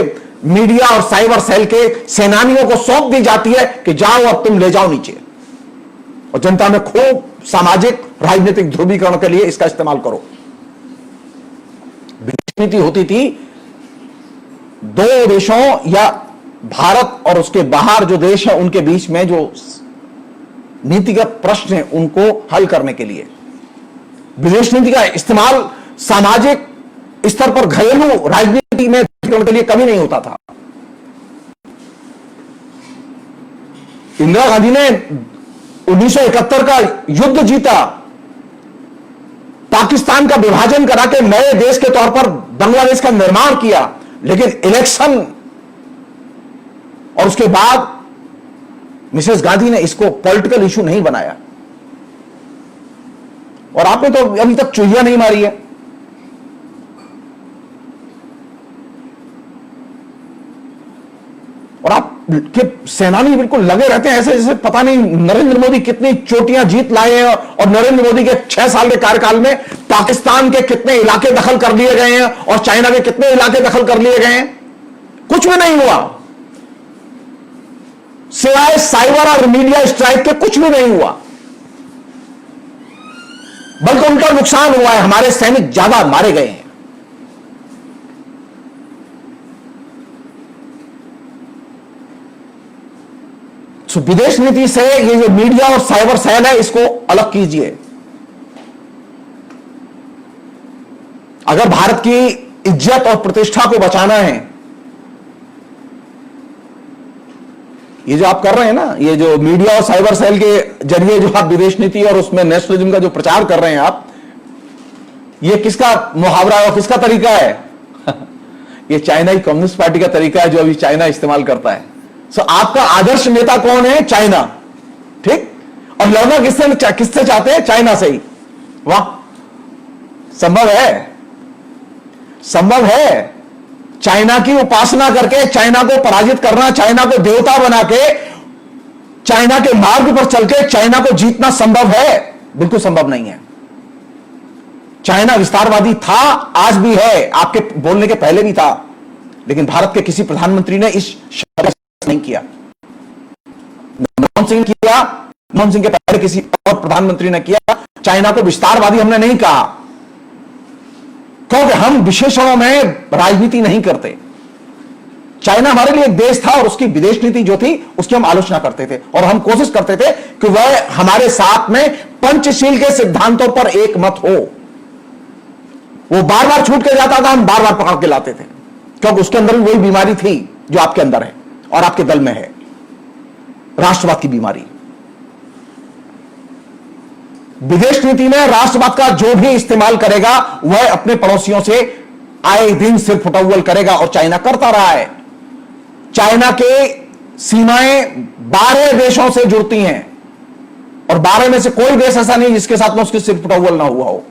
मीडिया और साइबर सेल के सेनानियों को सौंप दी जाती है कि जाओ अब तुम ले जाओ नीचे, और जनता में खूब सामाजिक राजनीतिक ध्रुवीकरण के लिए इसका इस्तेमाल करो। विदेश नीति होती थी दो देशों या भारत और उसके बाहर जो देश है उनके बीच में जो नीतिगत प्रश्न है उनको हल करने के लिए। विदेश नीति का इस्तेमाल सामाजिक स्तर पर घरेलू राजनीति में के लिए कभी नहीं होता था। इंदिरा गांधी ने 1971 का युद्ध जीता, पाकिस्तान का विभाजन करा के नए देश के तौर पर बांग्लादेश का निर्माण किया, लेकिन इलेक्शन और उसके बाद मिसेस गांधी ने इसको पॉलिटिकल इशू नहीं बनाया। और आपने तो अभी तक चुहिया नहीं मारी है। और आप के सेनानी बिल्कुल लगे रहते हैं ऐसे जैसे पता नहीं नरेंद्र मोदी कितनी चोटियां जीत लाए हैं और नरेंद्र मोदी के 6 साल के कार्यकाल में पाकिस्तान के कितने इलाके दखल कर लिए गए हैं और चाइना के कितने इलाके दखल कर लिए गए हैं? कुछ भी नहीं हुआ, सिवाय साइबर और मीडिया स्ट्राइक के कुछ भी नहीं हुआ, बल्कि उल्टा नुकसान हुआ है। हमारे सैनिक ज्यादा मारे गए हैं। तो विदेश नीति से ये जो मीडिया और साइबर सेल है, इसको अलग कीजिए। अगर भारत की इज्जत और प्रतिष्ठा को बचाना है, ये जो आप कर रहे हैं ना, ये जो मीडिया और साइबर सेल के जरिए जो आप विदेश नीति और उसमें नेशनलिज्म का जो प्रचार कर रहे हैं आप, ये किसका मुहावरा और किसका तरीका है? ये चाइना की कम्युनिस्ट पार्टी का तरीका है जो अभी चाइना इस्तेमाल करता है। सो आपका आदर्श नेता कौन है? चाइना, ठीक? और लड़ना किससे चाहते हैं? चाइना से ही। वाह, संभव है, संभव है। चाइना की उपासना करके चाइना को पराजित करना, चाइना को देवता बना के, चाइना के मार्ग पर चल के चाइना को जीतना संभव है? बिल्कुल संभव नहीं है। चाइना विस्तारवादी था, आज भी है, आपके बोलने के पहले भी था, लेकिन भारत के किसी प्रधानमंत्री ने इस शब्द नहीं किया। मनमोहन सिंह किया, मनमोहन सिंह के पहले किसी और प्रधानमंत्री ने किया। चाइना को विस्तारवादी हमने नहीं कहा, क्योंकि हम विशेषणों में राजनीति नहीं करते। चाइना हमारे लिए एक देश था और उसकी विदेश नीति जो थी उसकी हम आलोचना करते थे और हम कोशिश करते थे कि वह हमारे साथ में पंचशील के सिद्धांतों पर एक मत हो। वो बार बार छूट के जाता था, हम बार बार पकड़ के लाते थे, क्योंकि उसके अंदर भी वही बीमारी थी जो आपके अंदर है और आपके दल में है, राष्ट्रवाद की बीमारी। विदेश नीति में राष्ट्रवाद का जो भी इस्तेमाल करेगा वह अपने पड़ोसियों से आए दिन सिर फुटौल करेगा, और चाइना करता रहा है। चाइना के सीमाएं 12 देशों से जुड़ती हैं और 12 में से कोई देश ऐसा नहीं जिसके साथ में उसकी सिर फुटौल ना हुआ हो।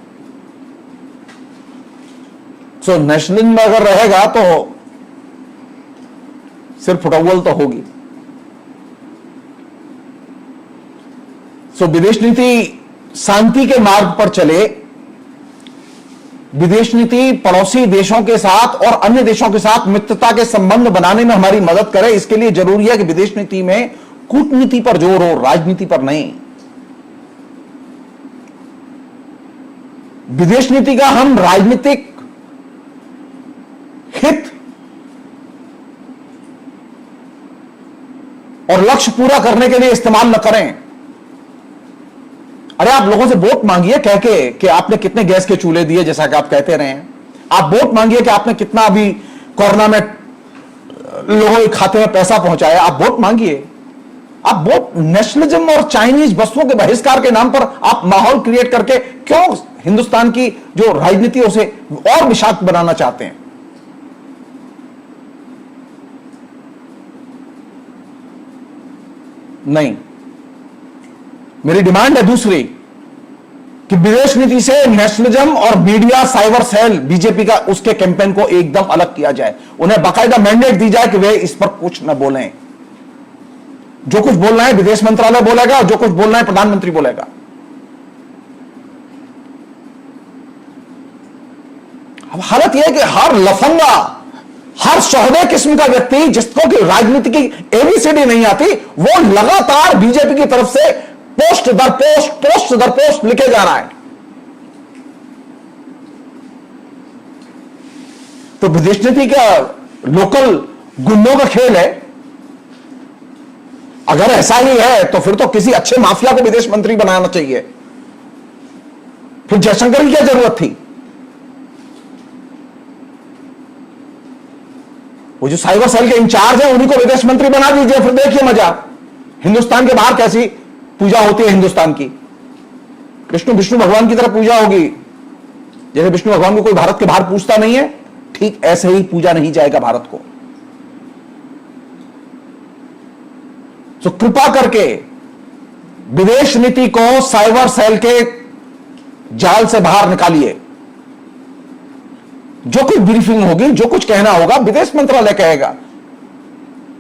सो नेशनलिज्म में अगर रहेगा तो सिर फुटौल तो होगी। सो विदेश नीति शांति के मार्ग पर चले। विदेश नीति पड़ोसी देशों के साथ और अन्य देशों के साथ मित्रता के संबंध बनाने में हमारी मदद करे। इसके लिए जरूरी है कि विदेश नीति में कूटनीति पर जोर हो, राजनीति पर नहीं। विदेश नीति का हम राजनीतिक हित और लक्ष्य पूरा करने के लिए इस्तेमाल न करें। अरे आप लोगों से वोट मांगिए कह के कि आपने कितने गैस के चूल्हे दिए, जैसा कि आप कहते रहे हैं। आप वोट मांगिए कि आपने कितना अभी कोरोना में लोगों के खाते में पैसा पहुंचाया। आप वोट मांगिए। आप वोट नेशनलिज्म और चाइनीज वस्तुओं के बहिष्कार के नाम पर आप माहौल क्रिएट करके क्यों हिंदुस्तान की जो राजनीति उसे और विषाक्त बनाना चाहते हैं? नहीं, मेरी डिमांड है दूसरी कि विदेश नीति से नेशनलिज्म और मीडिया साइबर सेल बीजेपी का उसके कैंपेन को एकदम अलग किया जाए। उन्हें बाकायदा मैंडेट दी जाए कि वे इस पर कुछ न बोलें। जो कुछ बोलना है विदेश मंत्रालय बोलेगा और जो कुछ बोलना है प्रधानमंत्री बोलेगा। अब हालत यह है कि हर लफंगा, हर शोहदे किस्म का व्यक्ति जिसको कि राजनीति की एबीसीडी नहीं आती, वो लगातार बीजेपी की तरफ से पोस्ट दर पोस्ट लिखे जा रहा है। तो विदेश नीति का लोकल गुंडों का खेल है। अगर ऐसा ही है तो फिर तो किसी अच्छे माफिया को विदेश मंत्री बनाना चाहिए। फिर जयशंकर की क्या जरूरत थी? वो जो साइबर सेल के इंचार्ज है उन्हीं को विदेश मंत्री बना दीजिए, फिर देखिए मजा। हिंदुस्तान के बाहर कैसी पूजा होती है हिंदुस्तान की। विष्णु भगवान की तरह पूजा होगी। जैसे विष्णु भगवान को कोई भारत के बाहर पूजता नहीं है, ठीक ऐसे ही पूजा नहीं जाएगा भारत को। तो कृपा करके विदेश नीति को साइबर सेल के जाल से बाहर निकालिए। जो कुछ ब्रीफिंग होगी, जो कुछ कहना होगा विदेश मंत्रालय कहेगा।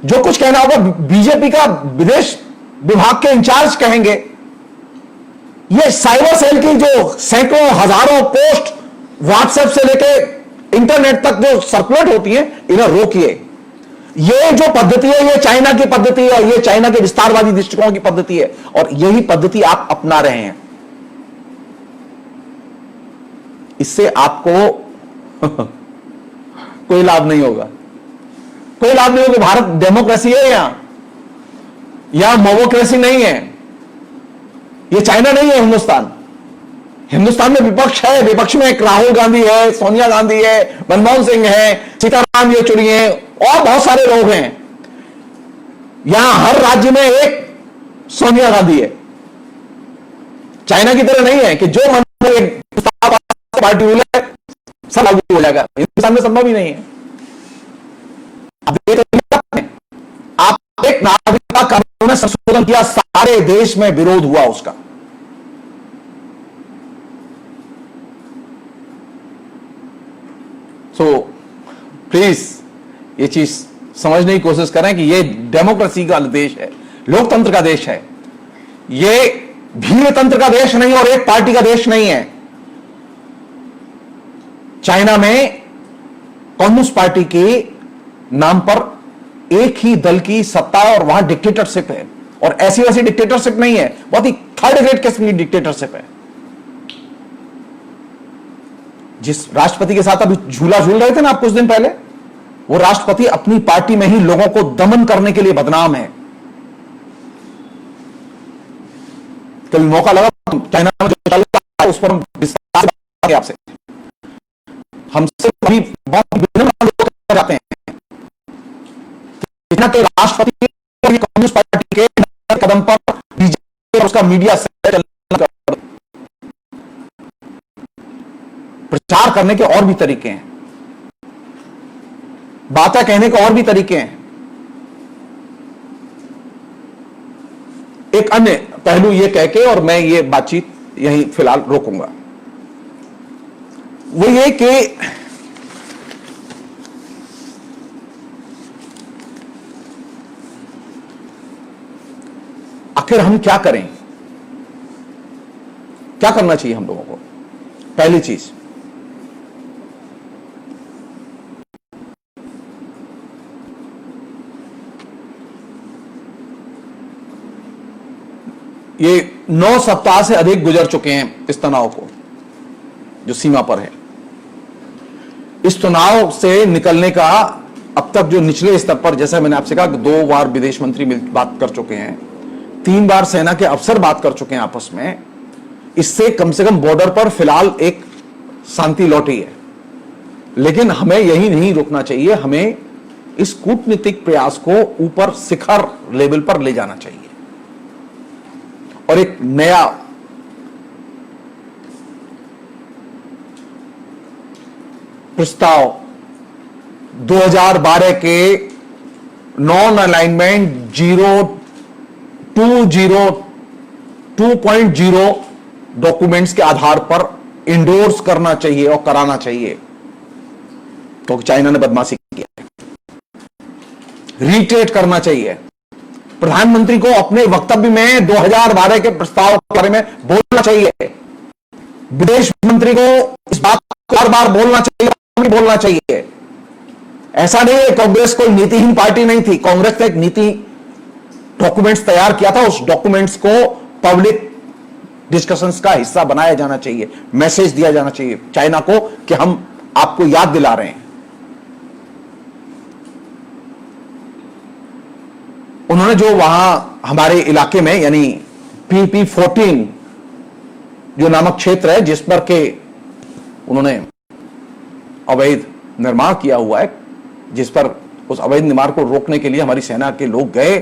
जो कुछ कहना होगा बीजेपी का विदेश विभाग के इंचार्ज कहेंगे। ये साइबर सेल की जो सैकड़ों हजारों पोस्ट व्हाट्सएप से लेके इंटरनेट तक जो सर्कुलेट होती है, इन्हें रोकिए। ये जो पद्धति है, ये चाइना की पद्धति है, ये चाइना के विस्तारवादी दृष्टिकोण की पद्धति है, और यही पद्धति आप अपना रहे हैं। इससे आपको कोई लाभ नहीं होगा, कोई लाभ नहीं होगा। भारत डेमोक्रेसी है, यहां मोमोक्रेसी नहीं है। ये चाइना नहीं है हिंदुस्तान। हिंदुस्तान में विपक्ष है, विपक्ष में एक राहुल गांधी है, सोनिया गांधी है, मनमोहन सिंह है, सीताराम येचुरी है, और बहुत सारे लोग हैं। यहां हर राज्य में एक सोनिया गांधी है। चाइना की तरह नहीं है कि जो मन में एक पार्टी बोले सब लागू हो जाएगा। हिंदुस्तान में संभव ही नहीं है। आप एक नागरिकता कानून में संशोधन किया, सारे देश में विरोध हुआ उसका। सो प्लीज ये चीज समझने की कोशिश करें कि ये डेमोक्रेसी का देश है, लोकतंत्र का देश है। ये भीमतंत्र का देश नहीं और एक पार्टी का देश नहीं है। चाइना में कम्युनिस्ट पार्टी के नाम पर एक ही दल की सत्ता और वहां डिक्टेटरशिप है, और ऐसी वैसी डिक्टेटरशिप नहीं है, बहुत ही थर्ड ग्रेड किस्म की डिक्टेटरशिप है। जिस राष्ट्रपति के साथ अभी झूला झूल रहे थे ना आप कुछ दिन पहले, वो राष्ट्रपति अपनी पार्टी में ही लोगों को दमन करने के लिए बदनाम है। कभी मौका लगा चाइना में जो चल रहा है उस पर हम विस्तार से बात करेंगे आपसे। हमसे भी बहुत विनम्र लोग जाते हैं के राष्ट्रपति कम्युनिस्ट पार्टी के कदम पर बीजेपी और उसका मीडिया प्रचार करने के और भी तरीके हैं, बातें कहने के और भी तरीके हैं। एक अन्य पहलू ये कह के और मैं ये बातचीत यहीं फिलहाल रोकूंगा, वो ये कि आखिर हम क्या करें, क्या करना चाहिए हम लोगों को। पहली चीज, ये 9 सप्ताह से अधिक गुजर चुके हैं इस तनाव को जो सीमा पर है। इस तनाव से निकलने का अब तक जो निचले स्तर पर, जैसे मैंने आपसे कहा, 2 बार विदेश मंत्री बात कर चुके हैं, 3 बार सेना के अफसर बात कर चुके हैं आपस में। इससे कम से कम बॉर्डर पर फिलहाल एक शांति लौटी है। लेकिन हमें यही नहीं रुकना चाहिए, हमें इस कूटनीतिक प्रयास को ऊपर शिखर लेवल पर ले जाना चाहिए और एक नया प्रस्ताव 2012 के नॉन अलाइनमेंट 2.0 डॉक्यूमेंट्स के आधार पर इंडोर्स करना चाहिए और कराना चाहिए, क्योंकि चाइना ने बदमाशी की है। रीट्रेट करना चाहिए। प्रधानमंत्री को अपने वक्तव्य में 2012 के प्रस्ताव के बारे में बोलना चाहिए। विदेश मंत्री को इस बात को बार बार बोलना चाहिए। ऐसा नहीं है कांग्रेस कोई नीतिहीन पार्टी नहीं थी। कांग्रेस ने एक नीति डॉक्यूमेंट्स तैयार किया था, उस डॉक्यूमेंट्स को पब्लिक डिस्कशंस का हिस्सा बनाया जाना चाहिए, मैसेज दिया जाना चाहिए चाइना को कि हम आपको याद दिला रहे हैं। उन्होंने जो वहां हमारे इलाके में यानी PP14 जो नामक क्षेत्र है, जिस पर के उन्होंने अवैध निर्माण किया हुआ है, जिस पर उस अवैध निर्माण को रोकने के लिए हमारी सेना के लोग गए,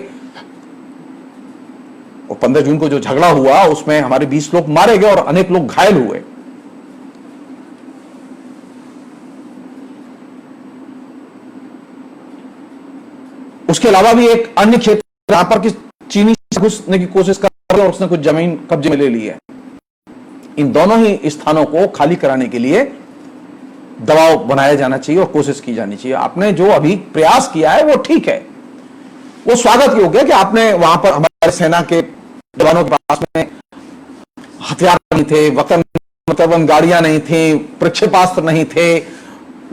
और 15 जून को जो झगड़ा हुआ उसमें हमारे 20 लोग मारे गए और अनेक लोग घायल हुए। उसके अलावा भी एक अन्य क्षेत्र जहां पर कि चीनी घुसने की कोशिश कर रहे और उसने कुछ जमीन कब्जे में ले ली है। इन दोनों ही स्थानों को खाली कराने के लिए दबाव बनाया जाना चाहिए और कोशिश की जानी चाहिए। आपने जो अभी प्रयास किया है वो ठीक है, वो स्वागत योग्य है कि आपने वहां पर हमारे सेना के जवानों के पास में हथियार नहीं थे, वतन गाड़ियां नहीं थी, प्रक्षेपास्त्र नहीं थे,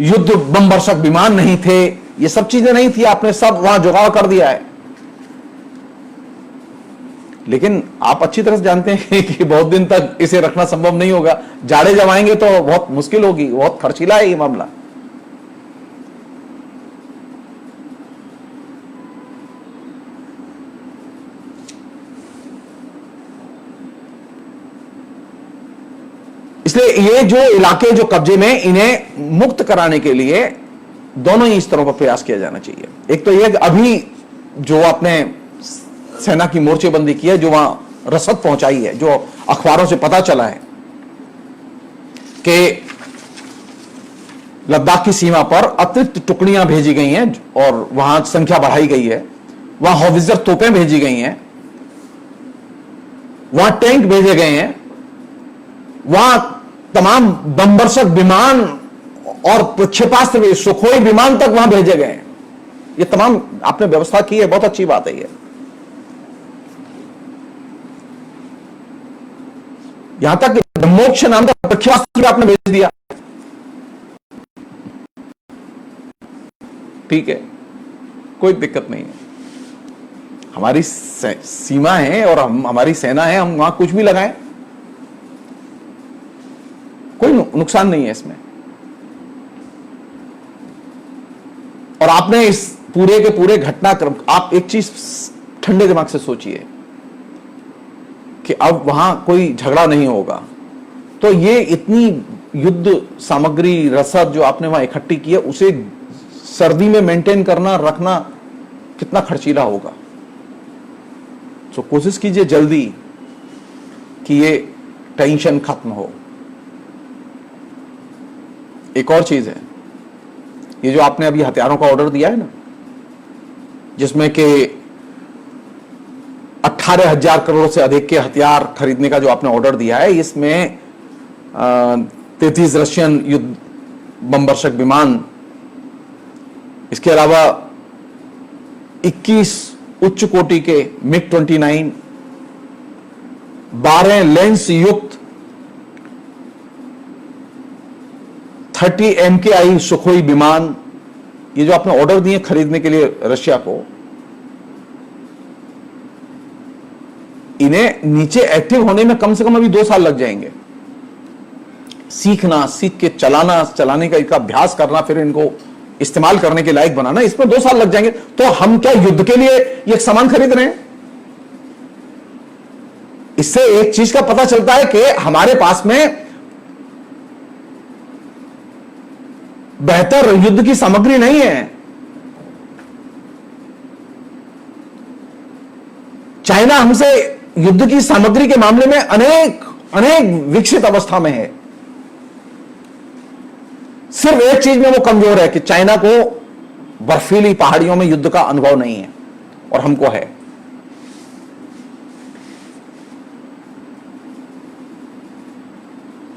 युद्ध बम वर्षक विमान नहीं थे, ये सब चीजें नहीं थी, आपने सब वहां जुगाड़ कर दिया है। लेकिन आप अच्छी तरह से जानते हैं कि बहुत दिन तक इसे रखना संभव नहीं होगा। जाड़े जब आएंगे तो बहुत मुश्किल होगी, बहुत खर्चीला है ये मामला। इसलिए ये जो इलाके जो कब्जे में, इन्हें मुक्त कराने के लिए दोनों ही स्तरों पर प्रयास किया जाना चाहिए। एक तो ये अभी जो आपने सेना की मोर्चेबंदी की है, जो वहां रसद पहुंचाई है, जो अखबारों से पता चला है कि लद्दाख की सीमा पर अतिरिक्त टुकड़ियां भेजी गई हैं और वहां संख्या बढ़ाई गई है, वहां हॉवित्जर तोपें भेजी गई हैं, वहां टैंक भेजे गए हैं, वहां तमाम बमवर्षक विमान और प्रक्षेपास्त्र सुखोई विमान तक वहां भेजे गए हैं। ये तमाम आपने व्यवस्था की है, बहुत अच्छी बात है ये। यहां तक कि ब्रह्मोक्ष नाम का प्रक्षेपास्त्र भी आपने भेज दिया। ठीक है, कोई दिक्कत नहीं है। हमारी सीमा है और हमारी सेना है, हम वहां कुछ भी लगाएं, कोई नुकसान नहीं है इसमें। और आपने इस पूरे के पूरे घटनाक्रम, आप एक चीज ठंडे दिमाग से सोचिए कि अब वहां कोई झगड़ा नहीं होगा, तो ये इतनी युद्ध सामग्री रसद जो आपने वहां इकट्ठी की है, उसे सर्दी में मेंटेन करना, रखना कितना खर्चीला होगा। तो कोशिश कीजिए जल्दी कि ये टेंशन खत्म हो। एक और चीज है, ये जो आपने अभी हथियारों का ऑर्डर दिया है ना, जिसमें कि 18,000 करोड़ से अधिक के हथियार खरीदने का जो आपने ऑर्डर दिया है, इसमें 33 रशियन युद्ध बमवर्षक विमान, इसके अलावा 21 उच्च कोटि के MiG-29, 12 लेंस युक्त 30 MKI सुखोई विमान, ये जो आपने ऑर्डर दिए खरीदने के लिए रशिया को, इन्हें नीचे एक्टिव होने में कम से कम अभी 2 साल लग जाएंगे। सीखना, सीख के चलाना, चलाने का इनका अभ्यास करना, फिर इनको इस्तेमाल करने के लायक बनाना, इसमें 2 साल लग जाएंगे। तो हम क्या युद्ध के लिए ये सामान खरीद रहे हैं? इससे एक चीज का पता चलता है कि हमारे पास में बेहतर युद्ध की सामग्री नहीं है। चाइना हमसे युद्ध की सामग्री के मामले में अनेक विकसित अवस्था में है। सिर्फ एक चीज में वो कमजोर है कि चाइना को बर्फीली पहाड़ियों में युद्ध का अनुभव नहीं है और हमको है।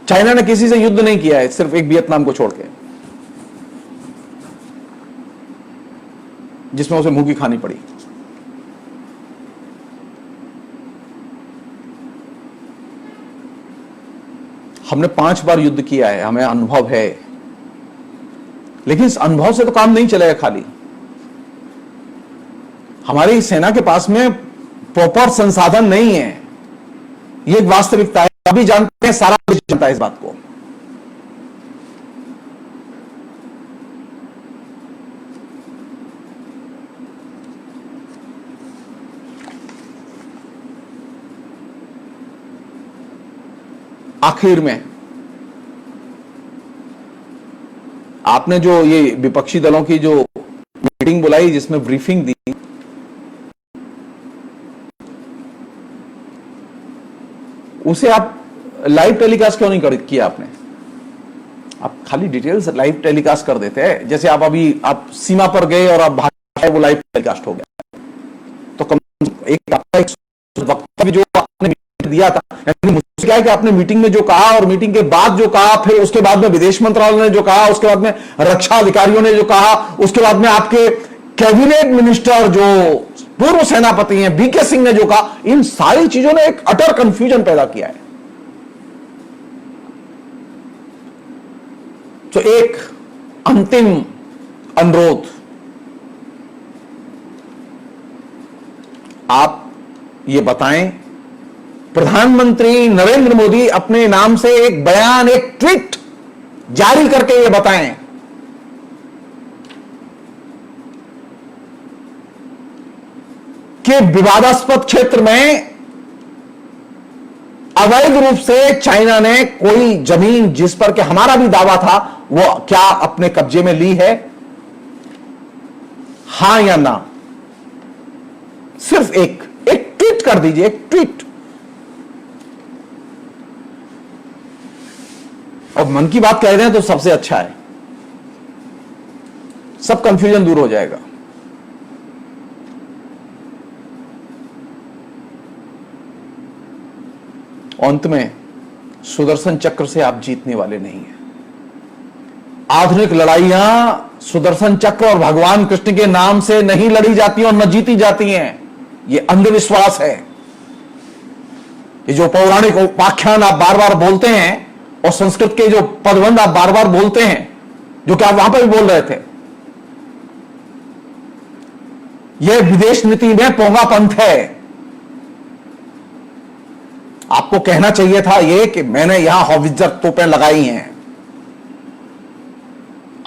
चाइना ने किसी से युद्ध नहीं किया है, सिर्फ एक वियतनाम को छोड़ के, जिसमें उसे मुंह की खानी पड़ी। हमने 5 बार युद्ध किया है, हमें अनुभव है, लेकिन इस अनुभव से तो काम नहीं चलेगा खाली। हमारी सेना के पास में प्रॉपर संसाधन नहीं है, ये एक वास्तविकता है। अभी जानते हैं, सारा देश जानता है इस बात को। आखिर में आपने जो ये विपक्षी दलों की जो मीटिंग बुलाई, जिसमें ब्रीफिंग दी, उसे आप लाइव टेलीकास्ट क्यों नहीं किया आपने? आप खाली डिटेल्स लाइव टेलीकास्ट कर देते हैं। जैसे आप अभी आप सीमा पर गए और आप भाषा, वो लाइव टेलीकास्ट हो गया, तो कम एक वक्तव्य जो आपने दिया था, मुझसे क्या है कि आपने मीटिंग में जो कहा और मीटिंग के बाद जो कहा, फिर उसके बाद में विदेश मंत्रालय ने जो कहा, उसके बाद में रक्षा अधिकारियों ने जो कहा, उसके बाद में आपके कैबिनेट मिनिस्टर जो पूर्व सेनापति हैं BK सिंह ने जो कहा, इन सारी चीजों ने एक अटर कंफ्यूजन पैदा किया है। तो एक अंतिम अनुरोध, आप ये बताएं, प्रधानमंत्री नरेंद्र मोदी अपने नाम से एक बयान, एक ट्वीट जारी करके ये बताएं कि विवादास्पद क्षेत्र में अवैध रूप से चाइना ने कोई जमीन जिस पर कि हमारा भी दावा था वो क्या अपने कब्जे में ली है, हां या ना। सिर्फ एक ट्वीट कर दीजिए, एक ट्वीट। और मन की बात कह रहे हैं तो सबसे अच्छा है, सब कंफ्यूजन दूर हो जाएगा। अंत में सुदर्शन चक्र से आप जीतने वाले नहीं हैं। आधुनिक लड़ाइयां सुदर्शन चक्र और भगवान कृष्ण के नाम से नहीं लड़ी जाती और न जीती जाती हैं। ये अंधविश्वास है। ये जो पौराणिक उपाख्यान आप बार बार बोलते हैं और संस्कृत के जो पदबंध आप बार बार बोलते हैं, जो कि आप वहां पर भी बोल रहे थे, यह विदेश नीति में पोंगा पंथ है। आपको कहना चाहिए था यह कि मैंने यहां हॉवित्जर तोपें लगाई हैं,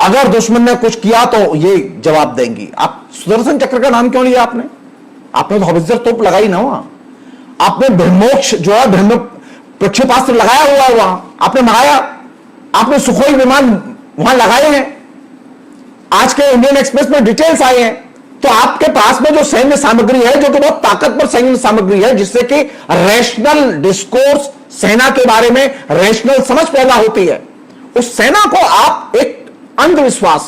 अगर दुश्मन ने कुछ किया तो ये जवाब देंगी। आप सुदर्शन चक्र का नाम क्यों लिया आपने? आपने तो हॉवित्जर तोप लगाई ना वहां। आपने ब्रह्मोक्ष जो है ब्रह्म प्रक्षेपास्त्र लगाया हुआ है वहां, आपने मंगाया। आपने सुखोई विमान वहां लगाए हैं। आज के इंडियन एक्सप्रेस में डिटेल्स आए हैं। तो आपके पास में जो सैन्य सामग्री है, जो कि बहुत ताकतवर सैन्य सामग्री है, जिससे कि रेशनल डिस्कोर्स, सेना के बारे में रेशनल समझ पैदा होती है, उस सेना को आप एक अंधविश्वास,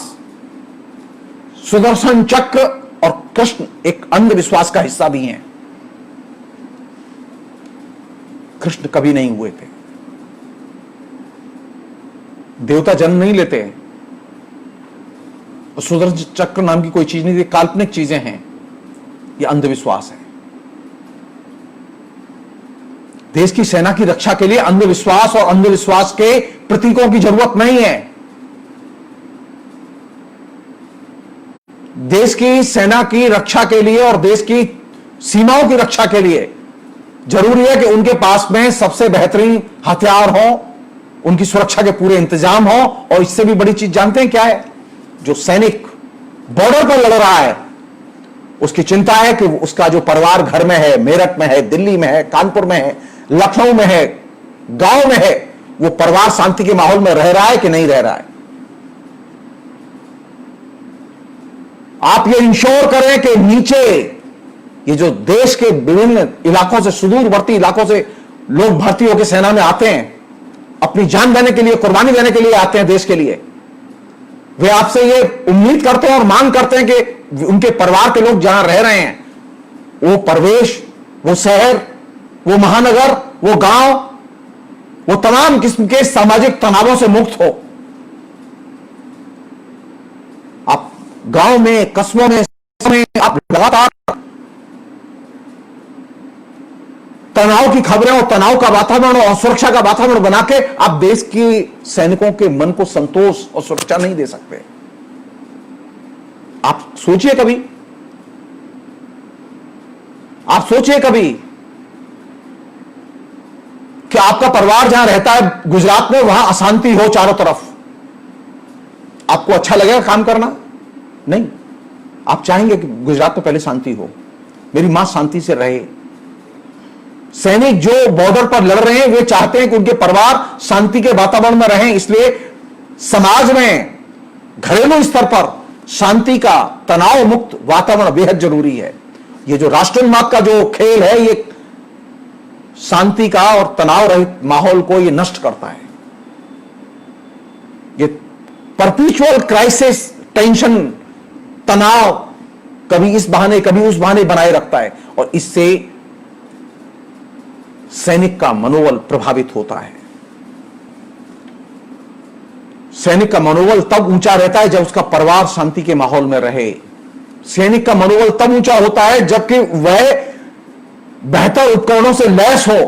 सुदर्शन चक्र और कृष्ण एक अंधविश्वास का हिस्सा भी हैं। कृष्ण कभी नहीं हुए थे, देवता जन्म नहीं लेते। सुदर्शन चक्र नाम की कोई चीज नहीं थी, काल्पनिक चीजें हैं। ये अंधविश्वास है। देश की सेना की रक्षा के लिए अंधविश्वास और अंधविश्वास के प्रतीकों की जरूरत नहीं है। देश की सेना की रक्षा के लिए और देश की सीमाओं की रक्षा के लिए जरूरी है कि उनके पास में सबसे बेहतरीन हथियार हो, उनकी सुरक्षा के पूरे इंतजाम हो। और इससे भी बड़ी चीज जानते हैं क्या है? जो सैनिक बॉर्डर पर लड़ रहा है, उसकी चिंता है कि उसका जो परिवार घर में है, मेरठ में है, दिल्ली में है, कानपुर में है, लखनऊ में है, गांव में है, वो परिवार शांति के माहौल में रह रहा है कि नहीं रह रहा है। आप ये इंश्योर करें कि नीचे ये जो देश के विभिन्न इलाकों से, सुदूरवर्ती इलाकों से लोग भर्ती होकर सेना में आते हैं, अपनी जान देने के लिए, कुर्बानी देने के लिए आते हैं देश के लिए, वे आपसे ये उम्मीद करते हैं और मांग करते हैं कि उनके परिवार के लोग जहां रह रहे हैं, वो परिवेश, वो शहर, वो महानगर, वो गांव, वो तमाम किस्म के सामाजिक तनावों से मुक्त हो। आप गांव में, कस्बों में आप लगातार तनाव की खबरें और तनाव का वातावरण और सुरक्षा का वातावरण बना के आप देश की सैनिकों के मन को संतोष और सुरक्षा नहीं दे सकते। आप सोचिए कभी, आप सोचिए कभी कि आपका परिवार जहां रहता है गुजरात में, वहां अशांति हो चारों तरफ, आपको अच्छा लगेगा काम करना? नहीं। आप चाहेंगे कि गुजरात में पहले शांति हो, मेरी मां शांति से रहे। सैनिक जो बॉर्डर पर लड़ रहे हैं वे चाहते हैं कि उनके परिवार शांति के वातावरण में रहें। इसलिए समाज में घरेलू स्तर पर शांति का, तनाव मुक्त वातावरण बेहद जरूरी है। ये जो राष्ट्रनिर्माण का जो खेल है, ये शांति का और तनाव रहित माहौल को ये नष्ट करता है। ये परपेचुअल क्राइसिस, टेंशन, तनाव कभी इस बहाने कभी उस बहाने बनाए रखता है और इससे सैनिक का मनोबल प्रभावित होता है। सैनिक का मनोबल तब ऊंचा रहता है जब उसका परिवार शांति के माहौल में रहे। सैनिक का मनोबल तब ऊंचा होता है जबकि वह बेहतर उपकरणों से लैस हो।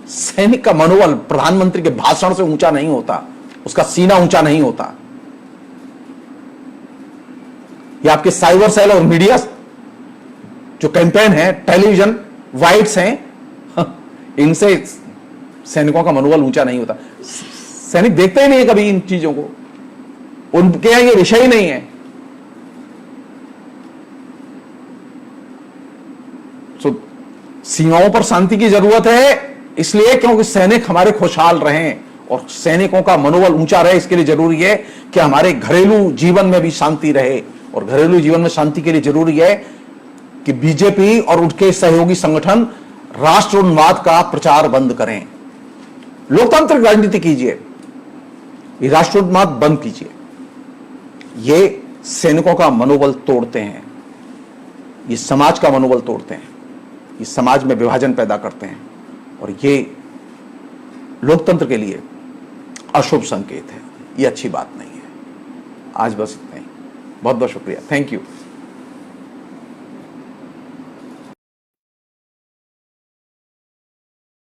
सैनिक का मनोबल प्रधानमंत्री के भाषण से ऊंचा नहीं होता, उसका सीना ऊंचा नहीं होता। ये आपके साइबर सेल और मीडिया जो कैंपेन है, टेलीविजन वाइट्स हैं, इनसे सैनिकों का मनोबल ऊंचा नहीं होता। सैनिक देखते ही नहीं है कभी इन चीजों को, उनके यहां ये विषय ही नहीं है। तो सीमाओं पर शांति की जरूरत है, इसलिए क्योंकि सैनिक हमारे खुशहाल रहें और सैनिकों का मनोबल ऊंचा रहे। इसके लिए जरूरी है कि हमारे घरेलू जीवन में भी शांति रहे, और घरेलू जीवन में शांति के लिए जरूरी है कि बीजेपी और उनके सहयोगी संगठन राष्ट्रवाद का प्रचार बंद करें। लोकतांत्रिक राजनीति कीजिए, ये राष्ट्रवाद बंद कीजिए। ये सैनिकों का मनोबल तोड़ते हैं, ये समाज का मनोबल तोड़ते हैं, ये समाज में विभाजन पैदा करते हैं, और ये लोकतंत्र के लिए अशुभ संकेत है। ये अच्छी बात नहीं है। आज बस इतना ही। बहुत बहुत शुक्रिया। Thank you.